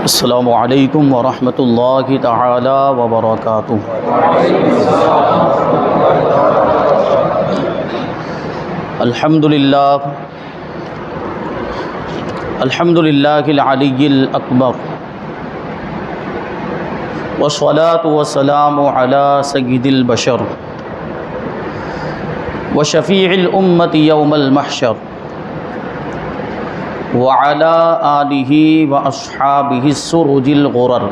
السلام علیکم ورحمۃ اللہ تعالی وبرکاتہ۔ الحمد للہ العلی الاکبر، والصلاة والسلام علی سید البشر وشفیع الامت یوم المحشر، وعلى آلہ واصحابہ السرج الغرر،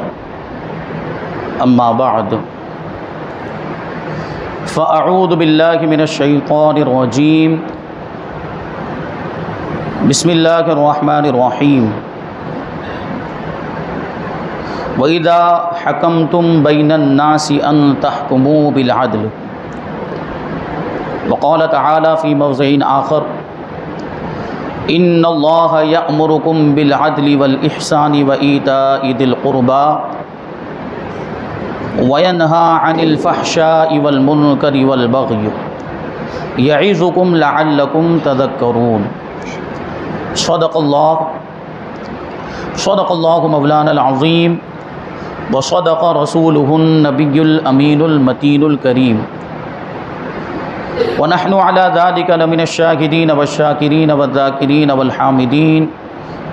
اما بعد فاعوذ باللہ من الشیطان الرجیم، بسم اللہ الرحمن الرحیم۔ وَإِذَا حَكَمْتُمْ بَيْنَ النَّاسِ أَن تَحْكُمُوا بِالْعَدْلِ، وقال تعالی فی موضع آخر، ان اللہ یأمرکم بالعدل والإحسان وإیتاء ذی القربى وینہی عن الفحشاء والمنکر والبغی یعظکم لعلکم تذکرون۔ صدق اللہ مولانا العظیم، وصدق رسولہ النبی الامین المتین الکریم، ونحن على ذلك لمن الشاهدين والشاکرین والذاکرین والحامدین،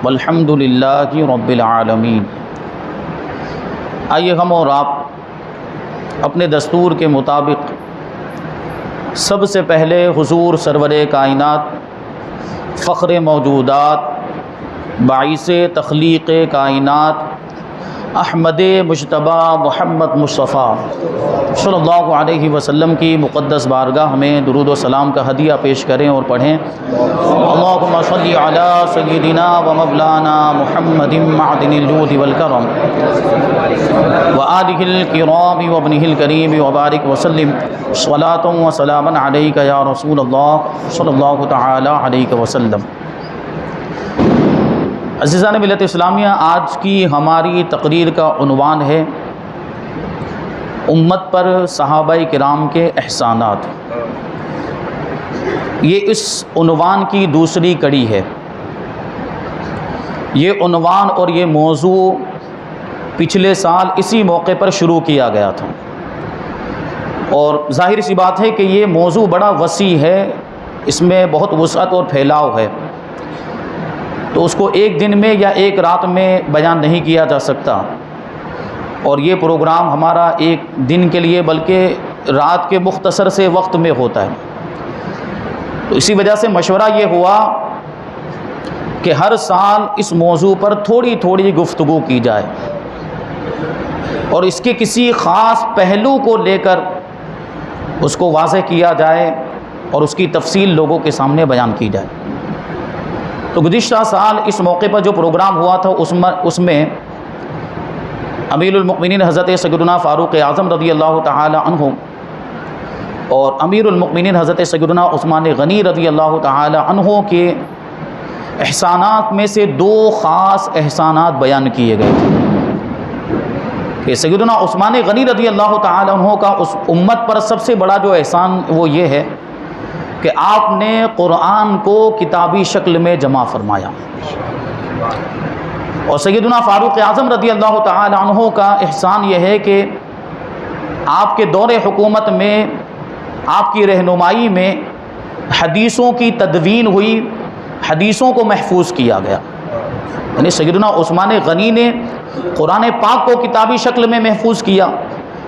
والحمد للہ رب العالمین۔ آئیے ہم اور آپ اپنے دستور کے مطابق سب سے پہلے حضور سرور کائنات، فخر موجودات، باعث تخلیق کائنات، احمد مجتبی محمد مصطفیٰ صلی اللہ علیہ وسلم کی مقدس بارگاہ میں درود و سلام کا ہدیہ پیش کریں اور پڑھیں۔ اللہم صلی علی سیدنا و مولانا محمد معدن الجود والکرم وآلہ الکرام وابنہ الکریم وبارک وسلم صلاۃ و سلاما علیک یا رسول اللہ صلی اللہ تعالی علیہ وسلم۔ عزیزان ملت اسلامیہ، آج کی ہماری تقریر کا عنوان ہے امت پر صحابہ کرام کے احسانات۔ یہ اس عنوان کی دوسری کڑی ہے۔ یہ عنوان اور یہ موضوع پچھلے سال اسی موقع پر شروع کیا گیا تھا، اور ظاہر سی بات ہے کہ یہ موضوع بڑا وسیع ہے، اس میں بہت وسعت اور پھیلاؤ ہے، تو اس کو ایک دن میں یا ایک رات میں بیان نہیں کیا جا سکتا، اور یہ پروگرام ہمارا ایک دن کے لیے بلکہ رات کے مختصر سے وقت میں ہوتا ہے۔ تو اسی وجہ سے مشورہ یہ ہوا کہ ہر سال اس موضوع پر تھوڑی تھوڑی گفتگو کی جائے، اور اس کے کسی خاص پہلو کو لے کر اس کو واضح کیا جائے اور اس کی تفصیل لوگوں کے سامنے بیان کی جائے۔ تو گزشتہ سال اس موقع پر جو پروگرام ہوا تھا اس میں امیر المؤمنین حضرت سیدنا فاروق اعظم رضی اللہ تعالی عنہ اور امیر المؤمنین حضرت سیدنا عثمان غنی رضی اللہ تعالی عنہ کے احسانات میں سے دو خاص احسانات بیان کیے گئے تھے کہ سیدنا عثمان غنی رضی اللہ تعالی عنہ کا اس امت پر سب سے بڑا جو احسان وہ یہ ہے کہ آپ نے قرآن کو کتابی شکل میں جمع فرمایا، اور سیدنا فاروق اعظم رضی اللہ تعالی عنہ کا احسان یہ ہے کہ آپ کے دور حکومت میں، آپ کی رہنمائی میں حدیثوں کی تدوین ہوئی، حدیثوں کو محفوظ کیا گیا۔ یعنی سیدنا عثمان غنی نے قرآن پاک کو کتابی شکل میں محفوظ کیا،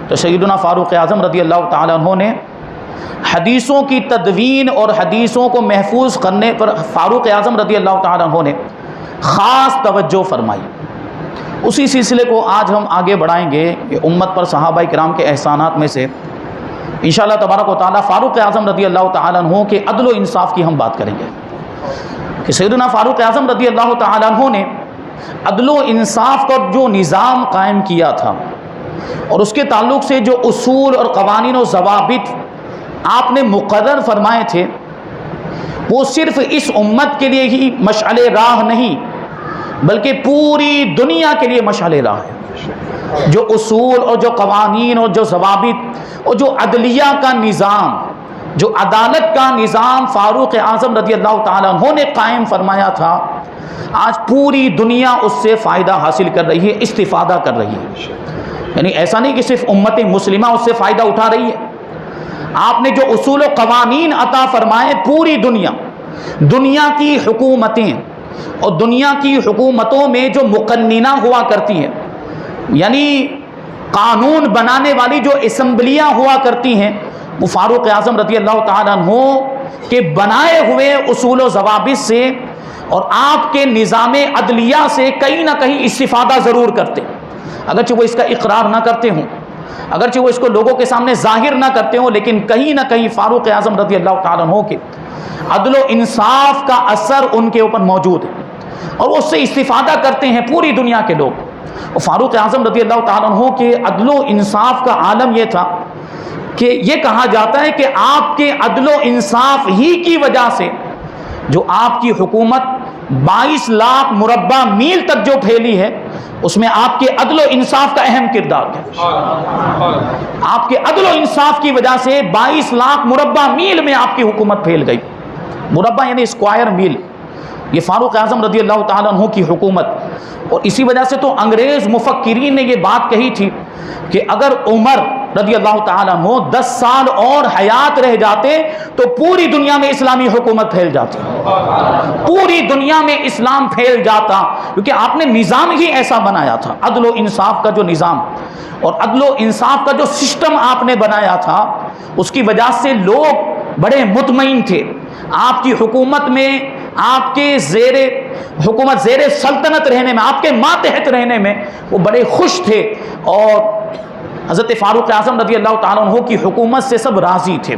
تو سیدنا فاروق اعظم رضی اللہ تعالی عنہ نے حدیثوں کی تدوین اور حدیثوں کو محفوظ کرنے پر فاروق اعظم رضی اللہ تعالی عنہ نے خاص توجہ فرمائی۔ اسی سلسلے کو آج ہم آگے بڑھائیں گے کہ امت پر صحابہ کرام کے احسانات میں سے انشاءاللہ تبارک و تعالی فاروق اعظم رضی اللہ تعالی عنہ کے عدل و انصاف کی ہم بات کریں گے کہ سیدنا فاروق اعظم رضی اللہ تعالی عنہ نے عدل و انصاف کا جو نظام قائم کیا تھا، اور اس کے تعلق سے جو اصول اور قوانین و ضوابط آپ نے مقرر فرمائے تھے، وہ صرف اس امت کے لیے ہی مشعل راہ نہیں بلکہ پوری دنیا کے لیے مشعل راہ ہے۔ جو اصول اور جو قوانین اور جو ضوابط اور جو عدلیہ کا نظام، جو عدالت کا نظام فاروق اعظم رضی اللہ تعالیٰ عنہ نے قائم فرمایا تھا، آج پوری دنیا اس سے فائدہ حاصل کر رہی ہے، استفادہ کر رہی ہے. یعنی ایسا نہیں کہ صرف امت مسلمہ اس سے فائدہ اٹھا رہی ہے. آپ نے جو اصول و قوانین عطا فرمائے، پوری دنیا کی حکومتیں اور دنیا کی حکومتوں میں جو مقننہ ہوا کرتی ہیں، یعنی قانون بنانے والی جو اسمبلیاں ہوا کرتی ہیں، وہ فاروق اعظم رضی اللہ تعالیٰ عنہ کے بنائے ہوئے اصول و ضوابط سے اور آپ کے نظام عدلیہ سے کہیں نہ کہیں استفادہ ضرور کرتے، اگرچہ وہ اس کا اقرار نہ کرتے ہوں، اگرچہ وہ اس کو لوگوں کے سامنے ظاہر نہ کرتے ہوں، لیکن کہیں نہ کہیں فاروق اعظم رضی اللہ تعالیٰ عنہ کے عدل و انصاف کا اثر ان کے اوپر موجود ہے اور وہ اس سے استفادہ کرتے ہیں پوری دنیا کے لوگ. اور فاروق اعظم رضی اللہ تعالیٰ عنہ کے عدل و انصاف کا عالم یہ تھا کہ یہ کہا جاتا ہے کہ آپ کے عدل و انصاف ہی کی وجہ سے جو آپ کی حکومت 22 لاکھ مربع میل تک جو پھیلی ہے، اس میں آپ کے عدل و انصاف کا اہم کردار ہے. آپ کے عدل و انصاف کی وجہ سے 22 لاکھ مربع میل میں آپ کی حکومت پھیل گئی. مربع یعنی اسکوائر میل. یہ فاروق اعظم رضی اللہ تعالیٰ عنہ کی حکومت. اور اسی وجہ سے تو انگریز مفکرین نے یہ بات کہی تھی کہ اگر عمر رضی اللہ تعالیٰ عنہ 10 سال اور حیات رہ جاتے تو پوری دنیا میں اسلامی حکومت پھیل جاتی، پوری دنیا میں اسلام پھیل جاتا، کیونکہ آپ نے نظام ہی ایسا بنایا تھا. عدل و انصاف کا جو نظام اور عدل و انصاف کا جو سسٹم آپ نے بنایا تھا، اس کی وجہ سے لوگ بڑے مطمئن تھے. آپ کی حکومت میں، آپ کے زیر حکومت، زیر سلطنت رہنے میں، آپ کے ماتحت رہنے میں وہ بڑے خوش تھے. اور حضرت فاروق اعظم رضی اللہ تعالیٰ عنہ کی حکومت سے سب راضی تھے.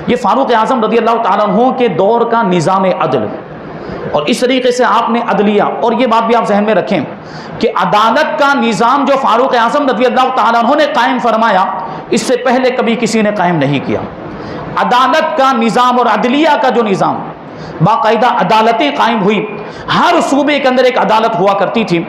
یہ فاروق اعظم رضی اللہ تعالیٰ عنہ کے دور کا نظام عدل. اور اس طریقے سے آپ نے عدلیہ، اور یہ بات بھی آپ ذہن میں رکھیں کہ عدالت کا نظام جو فاروق اعظم رضی اللہ تعالیٰ عنہ نے قائم فرمایا، اس سے پہلے کبھی کسی نے قائم نہیں کیا. عدالت کا نظام اور عدلیہ کا جو نظام، باقاعدہ عدالتیں قائم ہوئی. ہر صوبے کے اندر ایک عدالت ہوا کرتی تھی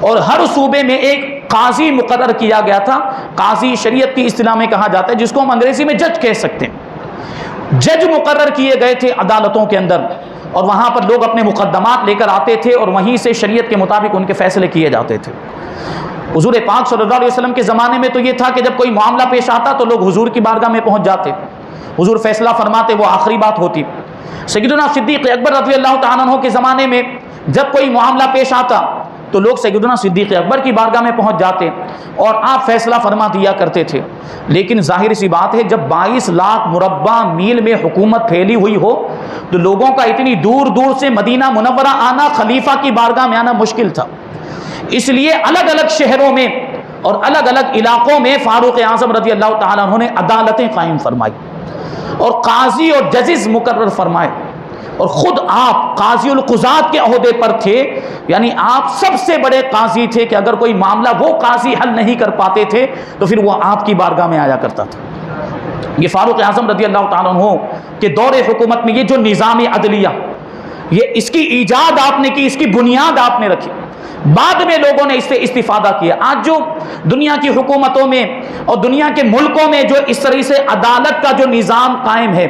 اور ہر صوبے میں ایک قاضی مقرر کیا گیا تھا. قاضی شریعت کی اصطلاح میں کہا جاتا ہے، جس کو ہم انگریزی میں جج کہہ سکتے ہیں. جج مقرر کیے گئے تھے عدالتوں کے اندر، اور وہاں پر لوگ اپنے مقدمات لے کر آتے تھے اور وہیں سے شریعت کے مطابق ان کے فیصلے کیے جاتے تھے. حضور پاک صلی اللہ علیہ وسلم کے زمانے میں تو یہ تھا کہ جب کوئی معاملہ پیش آتا تو لوگ حضور کی بارگاہ میں پہنچ جاتے، حضور فیصلہ فرماتے، وہ آخری بات ہوتی. سیدنا صدیق اکبر رضی اللہ تعالیٰ عنہ کے زمانے میں جب کوئی معاملہ پیش آتا تو لوگ سیدنا صدیق اکبر کی بارگاہ میں پہنچ جاتے اور آپ فیصلہ فرما دیا کرتے تھے. لیکن ظاہر سی بات ہے، جب 22 لاکھ مربع میل میں حکومت پھیلی ہوئی ہو تو لوگوں کا اتنی دور دور سے مدینہ منورہ آنا، خلیفہ کی بارگاہ میں آنا مشکل تھا. اس لیے الگ الگ شہروں میں اور الگ الگ علاقوں میں فاروق اعظم رضی اللہ تعالیٰ عنہ نے عدالتیں قائم فرمائی اور قاضی اور ججز مقرر فرمائے. اور خود آپ قاضی القضات کے عہدے پر تھے، یعنی آپ سب سے بڑے قاضی تھے کہ اگر کوئی معاملہ وہ قاضی حل نہیں کر پاتے تھے تو پھر وہ آپ کی بارگاہ میں آیا کرتا تھا. یہ فاروق اعظم رضی اللہ تعالیٰ عنہ کے دور حکومت میں یہ جو نظام عدلیہ، یہ اس کی ایجاد آپ نے کی، اس کی بنیاد آپ نے رکھی. بعد میں لوگوں نے اس سے استفادہ کیا. آج جو دنیا کی حکومتوں میں اور دنیا کے ملکوں میں جو اس طرح سے عدالت کا جو نظام قائم ہے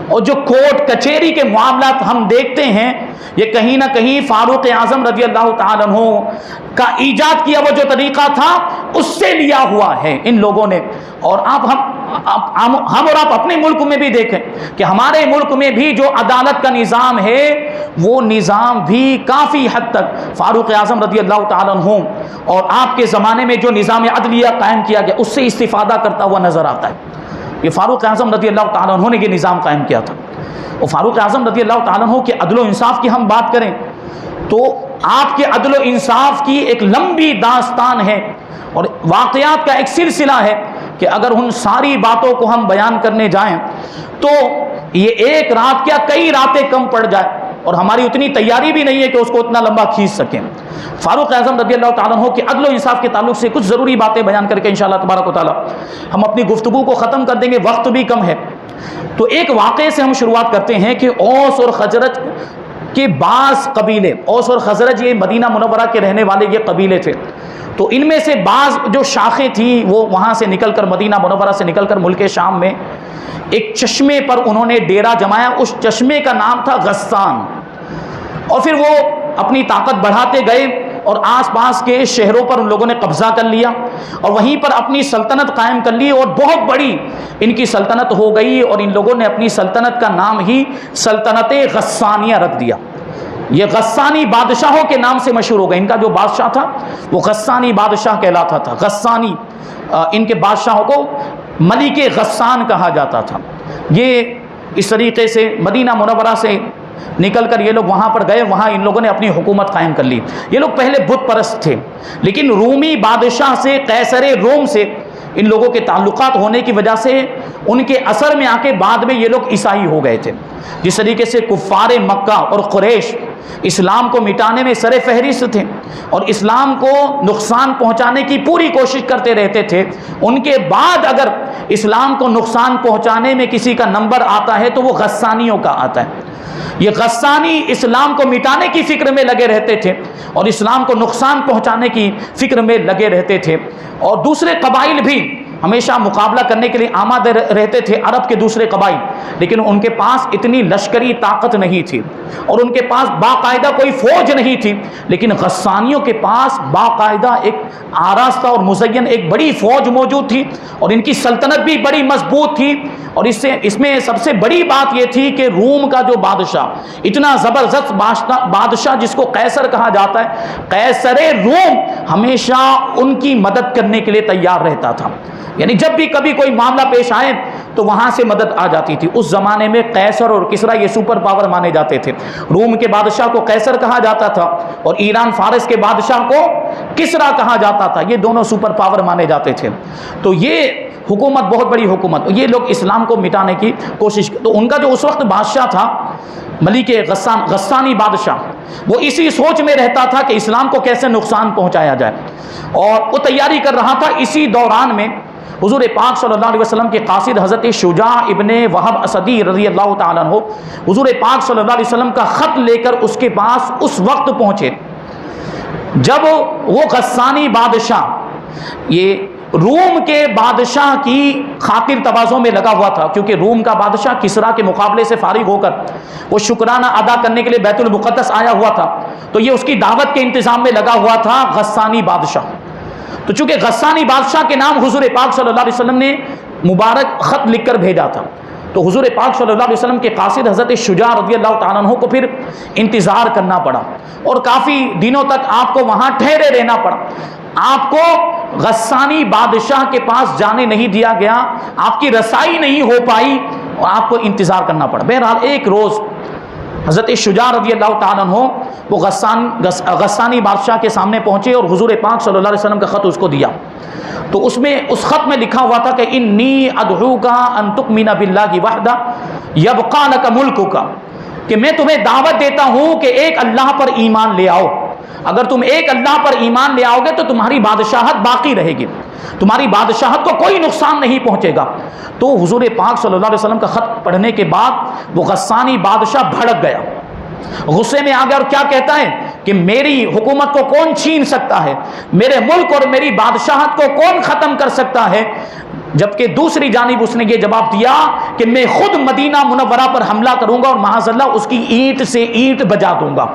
اور جو کورٹ کچہری کے معاملات ہم دیکھتے ہیں، یہ کہیں نہ کہیں فاروق اعظم رضی اللہ تعالیٰ عنہ کا ایجاد کیا وہ جو طریقہ تھا اس سے لیا ہوا ہے ان لوگوں نے. اور ہم اور آپ اپنے ملک میں بھی دیکھیں کہ ہمارے ملک میں بھی جو عدالت کا نظام ہے وہ نظام بھی کافی حد تک فاروق اعظم رضی اللہ تعالیٰ عنہ اور آپ کے زمانے میں جو نظام عدلیہ قائم کیا گیا اس سے استفادہ کرتا ہوا نظر آتا ہے. یہ فاروق اعظم رضی اللہ تعالیٰ عنہ نے یہ نظام قائم کیا تھا. اور فاروق اعظم رضی اللہ تعالیٰ عنہ کے عدل و انصاف کی ہم بات کریں تو آپ کے عدل و انصاف کی ایک لمبی داستان ہے اور واقعات کا ایک سلسلہ ہے کہ اگر ان ساری باتوں کو ہم بیان کرنے جائیں تو یہ ایک رات کیا کئی راتیں کم پڑ جائے اور ہماری اتنی تیاری بھی نہیں ہے کہ اس کو اتنا لمبا کھینچ سکیں. فاروق اعظم رضی اللہ تعالیٰ عنہ کے عدل و انصاف کے تعلق سے کچھ ضروری باتیں بیان کر کے انشاءاللہ تبارک و تعالیٰ ہم اپنی گفتگو کو ختم کر دیں گے، وقت بھی کم ہے. تو ایک واقعے سے ہم شروعات کرتے ہیں کہ اوس اور خزرج کے بعض قبیلے، اوس اور خزرج یہ مدینہ منورہ کے رہنے والے یہ قبیلے تھے، تو ان میں سے بعض جو شاخیں تھیں وہ وہاں سے نکل کر مدینہ منورہ سے نکل کر ملک شام میں ایک چشمے پر انہوں نے ڈیرا جمایا. اس چشمے کا نام تھا غسان. اور پھر وہ اپنی طاقت بڑھاتے گئے اور آس پاس کے شہروں پر ان لوگوں نے قبضہ کر لیا اور وہیں پر اپنی سلطنت قائم کر لی اور بہت بڑی ان کی سلطنت ہو گئی، اور ان لوگوں نے اپنی سلطنت کا نام ہی سلطنت غسانیہ رکھ دیا۔ یہ غسانی بادشاہوں کے نام سے مشہور ہو گئے۔ ان کا جو بادشاہ تھا وہ غسانی بادشاہ کہلاتا تھا۔ غسانی ان کے بادشاہوں کو ملک غسان کہا جاتا تھا۔ یہ اس طریقے سے مدینہ منورہ سے نکل کر یہ لوگ وہاں پر گئے، وہاں ان لوگوں نے اپنی حکومت قائم کر لی۔ یہ لوگ پہلے بت پرست تھے، لیکن رومی بادشاہ سے، قیصر روم سے ان لوگوں کے تعلقات ہونے کی وجہ سے ان کے اثر میں آ کے بعد میں یہ لوگ عیسائی ہو گئے تھے۔ جس طریقے سے کفار مکہ اور قریش اسلام کو مٹانے میں سر فہرست تھے اور اسلام کو نقصان پہنچانے کی پوری کوشش کرتے رہتے تھے، ان کے بعد اگر اسلام کو نقصان پہنچانے میں کسی کا نمبر آتا ہے تو وہ غسانیوں کا آتا ہے۔ یہ غسانی اسلام کو مٹانے کی فکر میں لگے رہتے تھے اور اسلام کو نقصان پہنچانے کی فکر میں لگے رہتے تھے، اور دوسرے قبائل بھی ہمیشہ مقابلہ کرنے کے لیے آمادہ رہتے تھے، عرب کے دوسرے قبائل، لیکن ان کے پاس اتنی لشکری طاقت نہیں تھی اور ان کے پاس باقاعدہ کوئی فوج نہیں تھی، لیکن غسانیوں کے پاس باقاعدہ ایک آراستہ اور مزین ایک بڑی فوج موجود تھی اور ان کی سلطنت بھی بڑی مضبوط تھی۔ اور اس میں سب سے بڑی بات یہ تھی کہ روم کا جو بادشاہ، اتنا زبردست بادشاہ جس کو قیصر کہا جاتا ہے، قیصر روم ہمیشہ ان کی مدد کرنے کے لیے تیار رہتا تھا، یعنی جب بھی کبھی کوئی معاملہ پیش آئے تو وہاں سے مدد آ جاتی تھی۔ اس زمانے میں قیصر اور کسریٰ یہ سپر پاور مانے جاتے تھے۔ روم کے بادشاہ کو قیصر کہا جاتا تھا اور ایران فارس کے بادشاہ کو کسریٰ کہا جاتا تھا، یہ دونوں سپر پاور مانے جاتے تھے۔ تو یہ حکومت بہت بڑی حکومت، یہ لوگ اسلام کو مٹانے کی کوشش، تو ان کا جو اس وقت بادشاہ تھا ملک غسانی بادشاہ، وہ اسی سوچ میں رہتا تھا کہ اسلام کو کیسے نقصان پہنچایا جائے، اور وہ تیاری کر رہا تھا۔ اسی دوران میں حضور پاک صلی اللہ علیہ وسلم کے قاصد حضرت شجاع ابن وہب اسدی رضی اللہ تعالیٰ عنہ حضور پاک صلی اللہ علیہ وسلم کا خط لے کر اس کے پاس اس وقت پہنچے جب وہ غسانی بادشاہ یہ روم کے بادشاہ کی خاطر تواضع میں لگا ہوا تھا، کیونکہ روم کا بادشاہ کسریٰ کے مقابلے سے فارغ ہو کر وہ شکرانہ ادا کرنے کے لیے بیت المقدس آیا ہوا تھا، تو یہ اس کی دعوت کے انتظام میں لگا ہوا تھا غسانی بادشاہ۔ تو چونکہ غسانی بادشاہ کے نام حضور پاک صلی اللہ علیہ وسلم نے مبارک خط لکھ کر بھیجا تھا، تو حضور پاک صلی اللہ علیہ وسلم کے قاصد حضرت شجاع رضی اللہ تعالیٰ عنہ کو پھر انتظار کرنا پڑا اور کافی دنوں تک آپ کو وہاں ٹھہرے رہنا پڑا۔ آپ کو غسانی بادشاہ کے پاس جانے نہیں دیا گیا، آپ کی رسائی نہیں ہو پائی اور آپ کو انتظار کرنا پڑا۔ بہرحال ایک روز حضرت شجاع رضی اللہ تعالیٰ عنہ وہ غسانی بادشاہ کے سامنے پہنچے اور حضور پاک صلی اللہ علیہ وسلم کا خط اس کو دیا، تو اس خط میں لکھا ہوا تھا کہ انی ادعوک ان تؤمن باللہ وحدہ یبقى لک ملکک، کہ میں تمہیں دعوت دیتا ہوں کہ ایک اللہ پر ایمان لے آؤ، اگر تم ایک اللہ پر ایمان لے آؤ گے تو تمہاری بادشاہت باقی رہے گی، تمہاری بادشاہت کو کوئی نقصان نہیں پہنچے گا۔ تو حضور پاک صلی اللہ علیہ وسلم کا خط پڑھنے کے بعد وہ غسانی بادشاہ بھڑک گیا، غصے میں آ گیا اور کیا کہتا ہے کہ میری حکومت کو کون چھین سکتا ہے، میرے ملک اور میری بادشاہت کو کون ختم کر سکتا ہے، جبکہ دوسری جانب اس نے یہ جواب دیا کہ میں خود مدینہ منورہ پر حملہ کروں گا اور معاذ اللہ اس کی اینٹ سے اینٹ بجا دوں گا۔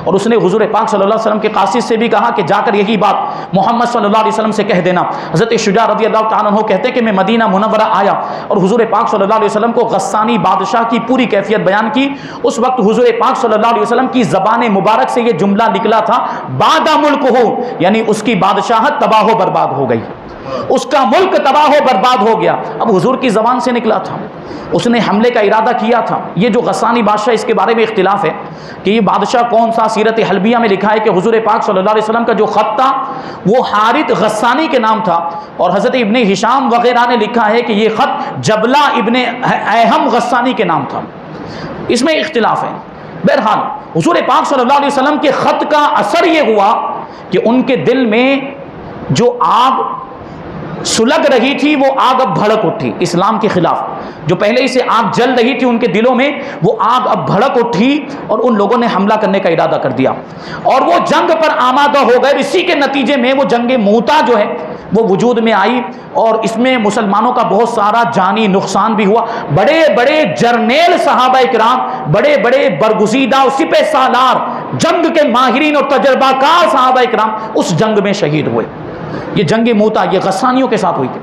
اور اس نے حضور پاک صلی اللہ علیہ وسلم کے قاصد سے بھی کہا کہ جا کر یہی بات محمد صلی اللہ علیہ وسلم سے کہہ دینا۔ حضرت شجاع رضی اللہ تعالیٰ عنہ کہتے کہ میں مدینہ منورہ آیا اور حضور پاک صلی اللہ علیہ وسلم کو غسانی بادشاہ کی پوری کیفیت بیان کی۔ اس وقت حضور پاک صلی اللہ علیہ وسلم کی زبان مبارک سے یہ جملہ نکلا تھا، باد ملک ہو، یعنی اس کی بادشاہت تباہ و برباد ہو گئی، اس کا ملک تباہ و برباد ہو گیا۔ اب حضور کی زبان سے نکلا تھا، اس نے حملے کا ارادہ کیا تھا۔ یہ جو غسانی بادشاہ، اس کے بارے میں اختلاف ہے کہ یہ بادشاہ کون سا۔ سیرت حلبیہ میں لکھا ہے کہ حضور پاک صلی اللہ علیہ وسلم کا جو خط تھا وہ حارث غسانی کے نام تھا، اور حضرت ابن ہشام وغیرہ نے لکھا ہے کہ یہ خط جبلہ ابن ایہم غسانی کے نام تھا، اس میں اختلاف ہے۔ بہرحال حضور پاک صلی اللہ علیہ وسلم کے خط کا اثر یہ ہوا کہ ان کے دل میں جو آگ سلگ رہی تھی وہ آگ اب بھڑک اٹھی اسلام کے خلاف، جو پہلے ہی سے آگ جل رہی تھی ان کے دلوں میں، وہ آگ اب بھڑک اٹھی اور ان لوگوں نے حملہ کرنے کا ارادہ کر دیا اور وہ جنگ پر آمادہ ہو گئے۔ اسی کے نتیجے میں وہ جنگ موتا جو ہے وہ وجود میں آئی اور اس میں مسلمانوں کا بہت سارا جانی نقصان بھی ہوا۔ بڑے بڑے جرنیل صحابہ کرام، بڑے بڑے برگزیدہ سپہ سالار جنگ کے ماہرین اور تجربہ کار صحابہ کرام اس جنگ میں شہید ہوئے. یہ جنگ موتا یہ غسانیوں کے ساتھ ہوئی تھی.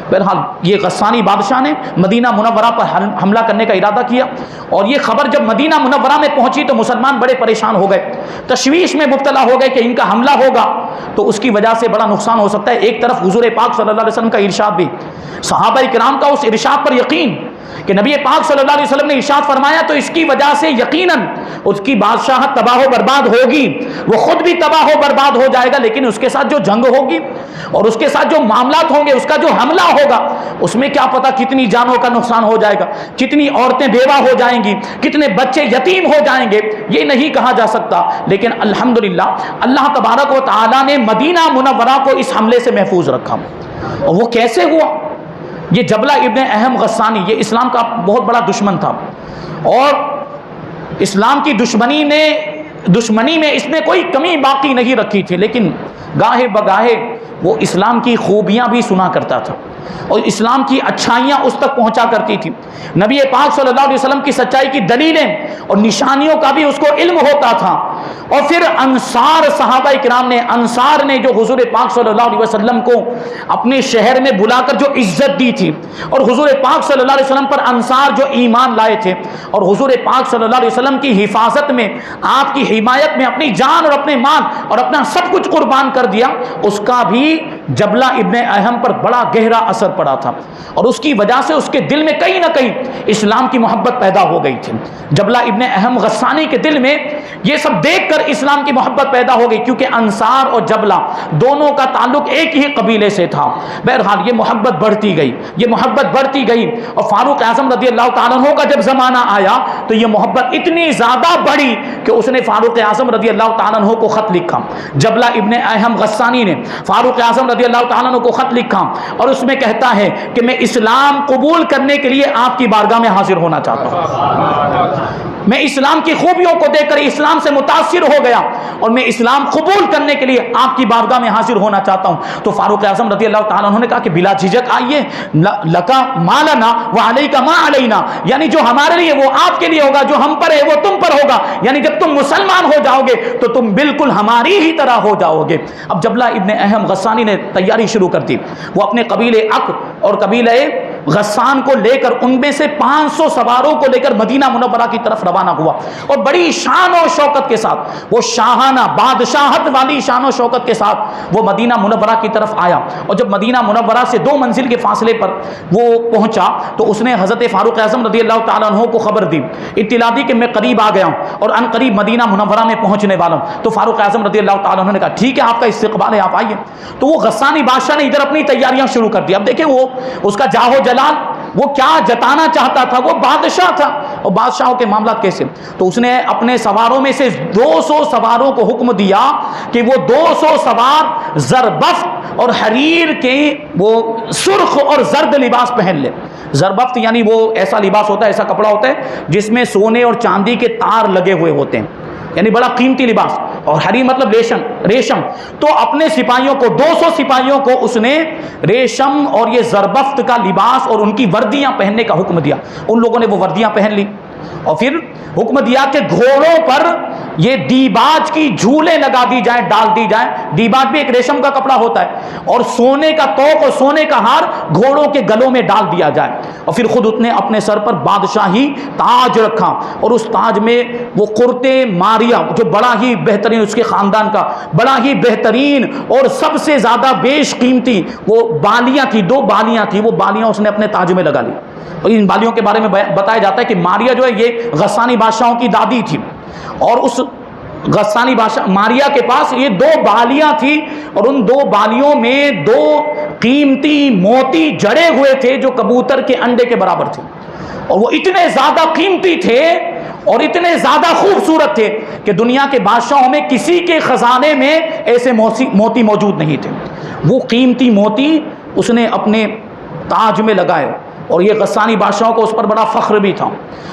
بہرحال یہ غسانی بادشاہ نے مدینہ منورہ پر حملہ کرنے کا ارادہ کیا، اور یہ خبر جب مدینہ منورہ میں پہنچی تو مسلمان بڑے پریشان ہو گئے، تشویش میں مبتلا ہو گئے کہ ان کا حملہ ہوگا تو اس کی وجہ سے بڑا نقصان ہو سکتا ہے. ایک طرف حضور پاک صلی اللہ علیہ وسلم کا ارشاد بھی، صحابہ کرام کا اس ارشاد پر یقین کہ نبی پاک صلی اللہ علیہ وسلم نے ارشاد فرمایا تو اس کی وجہ سے یقیناً اس کی بادشاہت تباہ و برباد ہوگی، وہ خود بھی تباہ و برباد ہو جائے گا، لیکن اس کے ساتھ جو جنگ ہوگی اور اس کے ساتھ جو معاملات ہوں گے، اس کا جو حملہ ہوگا، اس میں کیا پتہ کتنی جانوں کا نقصان ہو جائے گا، کتنی عورتیں بیوہ ہو جائیں گی، کتنے بچے یتیم ہو جائیں گے، یہ نہیں کہا جا سکتا. لیکن الحمدللہ اللہ تبارک و تعالیٰ نے مدینہ منورہ کو اس حملے سے محفوظ رکھا. اور وہ کیسے ہوا؟ یہ جبلہ ابن اہم غسانی یہ اسلام کا بہت بڑا دشمن تھا، اور اسلام کی دشمنی میں اس نے کوئی کمی باقی نہیں رکھی تھی، لیکن گاہے بگاہے وہ اسلام کی خوبیاں بھی سنا کرتا تھا اور اسلام کی اچھائیاں اس تک پہنچا کرتی تھی. نبی پاک صلی اللہ علیہ وسلم کی سچائی کی دلیلیں اور نشانیوں کا بھی اس کو علم ہوتا تھا. اور پھر انصار صحابہ کرام نے، انصار نے جو حضور پاک صلی اللہ علیہ وسلم کو اپنے شہر میں بلا کر جو عزت دی تھی، اور حضور پاک صلی اللہ علیہ وسلم پر انصار جو ایمان لائے تھے اور حضور پاک صلی اللہ علیہ وسلم کی حفاظت میں، آپ کی حمایت میں اپنی جان اور اپنے مال اور اپنا سب کچھ قربان کر دیا، اس کا بھی جبلہ ابن اہم پر بڑا گہرا اثر پڑا تھا. اور اس کی وجہ سے اس کے دل میں کہیں نہ کہیں اسلام کی محبت پیدا ہو گئی تھی. جبلہ ابن اہم غسانی کے دل میں یہ سب دیکھ کر اسلام کی محبت پیدا ہو گئی، کیونکہ انصار اور جبلہ دونوں کا تعلق ایک ہی قبیلے سے تھا. بہرحال یہ محبت بڑھتی گئی اور فاروق اعظم رضی اللہ تعالیٰ عنہ کا جب زمانہ آیا تو یہ محبت اتنی زیادہ بڑھی کہ اس نے فاروق اعظم رضی اللہ تعالیٰ عنہ کو خط لکھا. جبلہ ابن اہم غسانی نے فاروق اعظم رضی اللہ تعالیٰ عنہ کو خط لکھا اور اس میں کہتا ہے کہ میں اسلام قبول کرنے کے لیے آپ کی بارگاہ میں حاضر ہونا چاہتا ہوں. میں اسلام کی خوبیوں کو دیکھ کر اسلام سے متاثر ہو گیا اور میں اسلام قبول کرنے کے لیے آپ کی بارگاہ میں حاضر ہونا چاہتا ہوں. تو فاروق اعظم رضی اللہ تعالیٰ عنہ نے کہا کہ بلا جھجک آئیے، لکا ما لنا وعلیک ما علینا، یعنی جو ہمارے لیے وہ آپ کے لیے ہوگا، جو ہم پر ہے وہ تم پر ہوگا، یعنی جب تم مسلمان ہو جاؤ گے تو تم بالکل ہماری ہی طرح ہو جاؤ گے. اب جبلہ ابن اہم غسانی نے تیاری شروع کر دی. وہ اپنے قبیلے عق اور قبیلہ غسان کو لے کر، ان میں سے 500 سواروں کو لے کر مدینہ منورہ کی طرف روانہ ہوا اور بڑی شان و شوکت کے ساتھ، وہ شاہانہ بادشاہت والی شان و شوکت کے ساتھ وہ مدینہ منورہ کی طرف آیا. اور جب مدینہ منورہ سے 2 منزل کے فاصلے پر وہ پہنچا تو اس نے حضرت فاروق اعظم رضی اللہ تعالیٰ عنہ کو خبر دی، اطلاع دی کہ میں قریب آ گیا ہوں اور ان قریب مدینہ منورہ میں پہنچنے والا ہوں. تو فاروق اعظم رضی اللہ تعالیٰ عنہ نے کہا ٹھیک ہے، آپ کا استقبال ہے، آپ آئیے. تو وہ غسانی بادشاہ نے ادھر اپنی تیاریاں شروع کر دی. اب دیکھیں وہ اس کا جاہو جلال وہ کیا جتانا چاہتا تھا، وہ بادشاہ تھا اور بادشاہوں کے معاملات کیسے. تو اس نے اپنے سواروں میں سے 200 سواروں کو حکم دیا کہ وہ 200 سوار زربفت اور حریر کے وہ سرخ اور زرد لباس پہن لے. زربفت یعنی وہ ایسا لباس ہوتا ہے، ایسا کپڑا ہوتا ہے جس میں سونے اور چاندی کے تار لگے ہوئے ہوتے ہیں، یعنی بڑا قیمتی لباس. اور حریر مطلب ریشم. تو اپنے سپاہیوں کو 200 سپاہیوں کو اس نے ریشم اور یہ زربفت کا لباس اور ان کی وردیاں پہننے کا حکم دیا. ان لوگوں نے وہ وردیاں پہن لی اور پھر حکم دیا کہ گھوڑوں پر یہ دیباج کی جھولے لگا دی جائیں، ڈال دی جائیں. دیباج بھی ایک ریشم کا کپڑا ہوتا ہے اور سونے کا توق اور سونے کا ہار گھوڑوں کے گلوں میں ڈال دیا جائے. اور پھر خود اس نے اپنے سر پر بادشاہی تاج رکھا اور اس تاج میں وہ قرط ماریہ جو بڑا ہی بہترین، اس کے خاندان کا بڑا ہی بہترین اور سب سے زیادہ بیش قیمتی وہ بالیاں تھی، 2 بالیاں تھی، وہ بالیاں اس نے اپنے تاج میں لگا لی. اور ان بالیوں کے بارے میں بتایا جاتا ہے کہ ماریہ جو ہے یہ غسانی بادشاہوں کی دادی تھی اور اس غسانی بادشاہ ماریہ کے پاس یہ 2 بالیاں تھی اور ان 2 بالیوں میں 2 قیمتی موتی جڑے ہوئے تھے جو کبوتر کے انڈے کے برابر تھے. اور وہ اتنے زیادہ قیمتی تھے اور اتنے زیادہ خوبصورت تھے کہ دنیا کے بادشاہوں میں کسی کے خزانے میں ایسے موتی موجود نہیں تھے. وہ قیمتی موتی اس نے اپنے تاج میں لگائے اور یہ غسانی بادشاہوں کو اس پر بڑا فخر بھی تھا.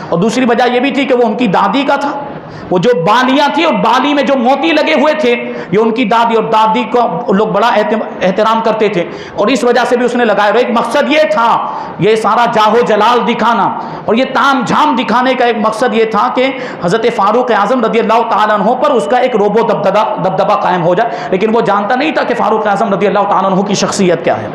اور دوسری وجہ یہ بھی تھی کہ وہ ان کی دادی کا تھا. وہ جو بالیاں تھی اور بالی میں جو موتی لگے ہوئے تھے یہ ان کی دادی، اور دادی کو لوگ بڑا احترام کرتے تھے اور اس وجہ سے بھی اس نے لگایا. اور ایک مقصد یہ تھا یہ سارا جاہو جلال دکھانا اور یہ تام جھام دکھانے کا ایک مقصد یہ تھا کہ حضرت فاروق اعظم رضی اللہ تعالیٰ عنہ پر اس کا ایک روب و دبدبہ قائم ہو جائے، لیکن وہ جانتا نہیں تھا کہ فاروق اعظم رضی اللہ تعالیٰ عنہ کی شخصیت کیا ہے۔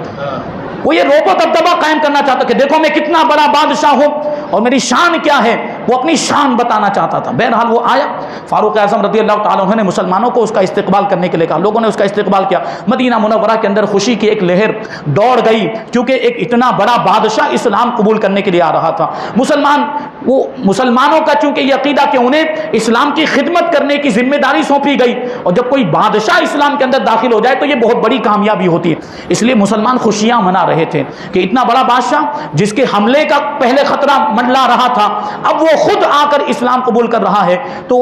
وہ یہ روب و دبدبہ قائم کرنا چاہتا کہ دیکھو میں کتنا بڑا بادشاہ ہوں اور میری شان کیا ہے، وہ اپنی شان بتانا چاہتا تھا۔ بہرحال وہ آیا، فاروق اعظم رضی اللہ تعالیٰ عنہ نے مسلمانوں کو اس کا استقبال کرنے کے لیے کہا، لوگوں نے اس کا استقبال کیا۔ مدینہ منورہ کے اندر خوشی کی ایک لہر دوڑ گئی، کیونکہ ایک اتنا بڑا بادشاہ اسلام قبول کرنے کے لیے آ رہا تھا۔ مسلمانوں کا چونکہ یہ عقیدہ کہ انہیں اسلام کی خدمت کرنے کی ذمہ داری سونپی گئی، اور جب کوئی بادشاہ اسلام کے اندر داخل ہو جائے تو یہ بہت بڑی کامیابی ہوتی ہے، اس لیے مسلمان خوشیاں منا رہے تھے کہ اتنا بڑا بادشاہ جس کے حملے کا پہلے خطرہ منڈلا رہا تھا، اب وہ خود آ کر اسلام قبول کر رہا ہے، تو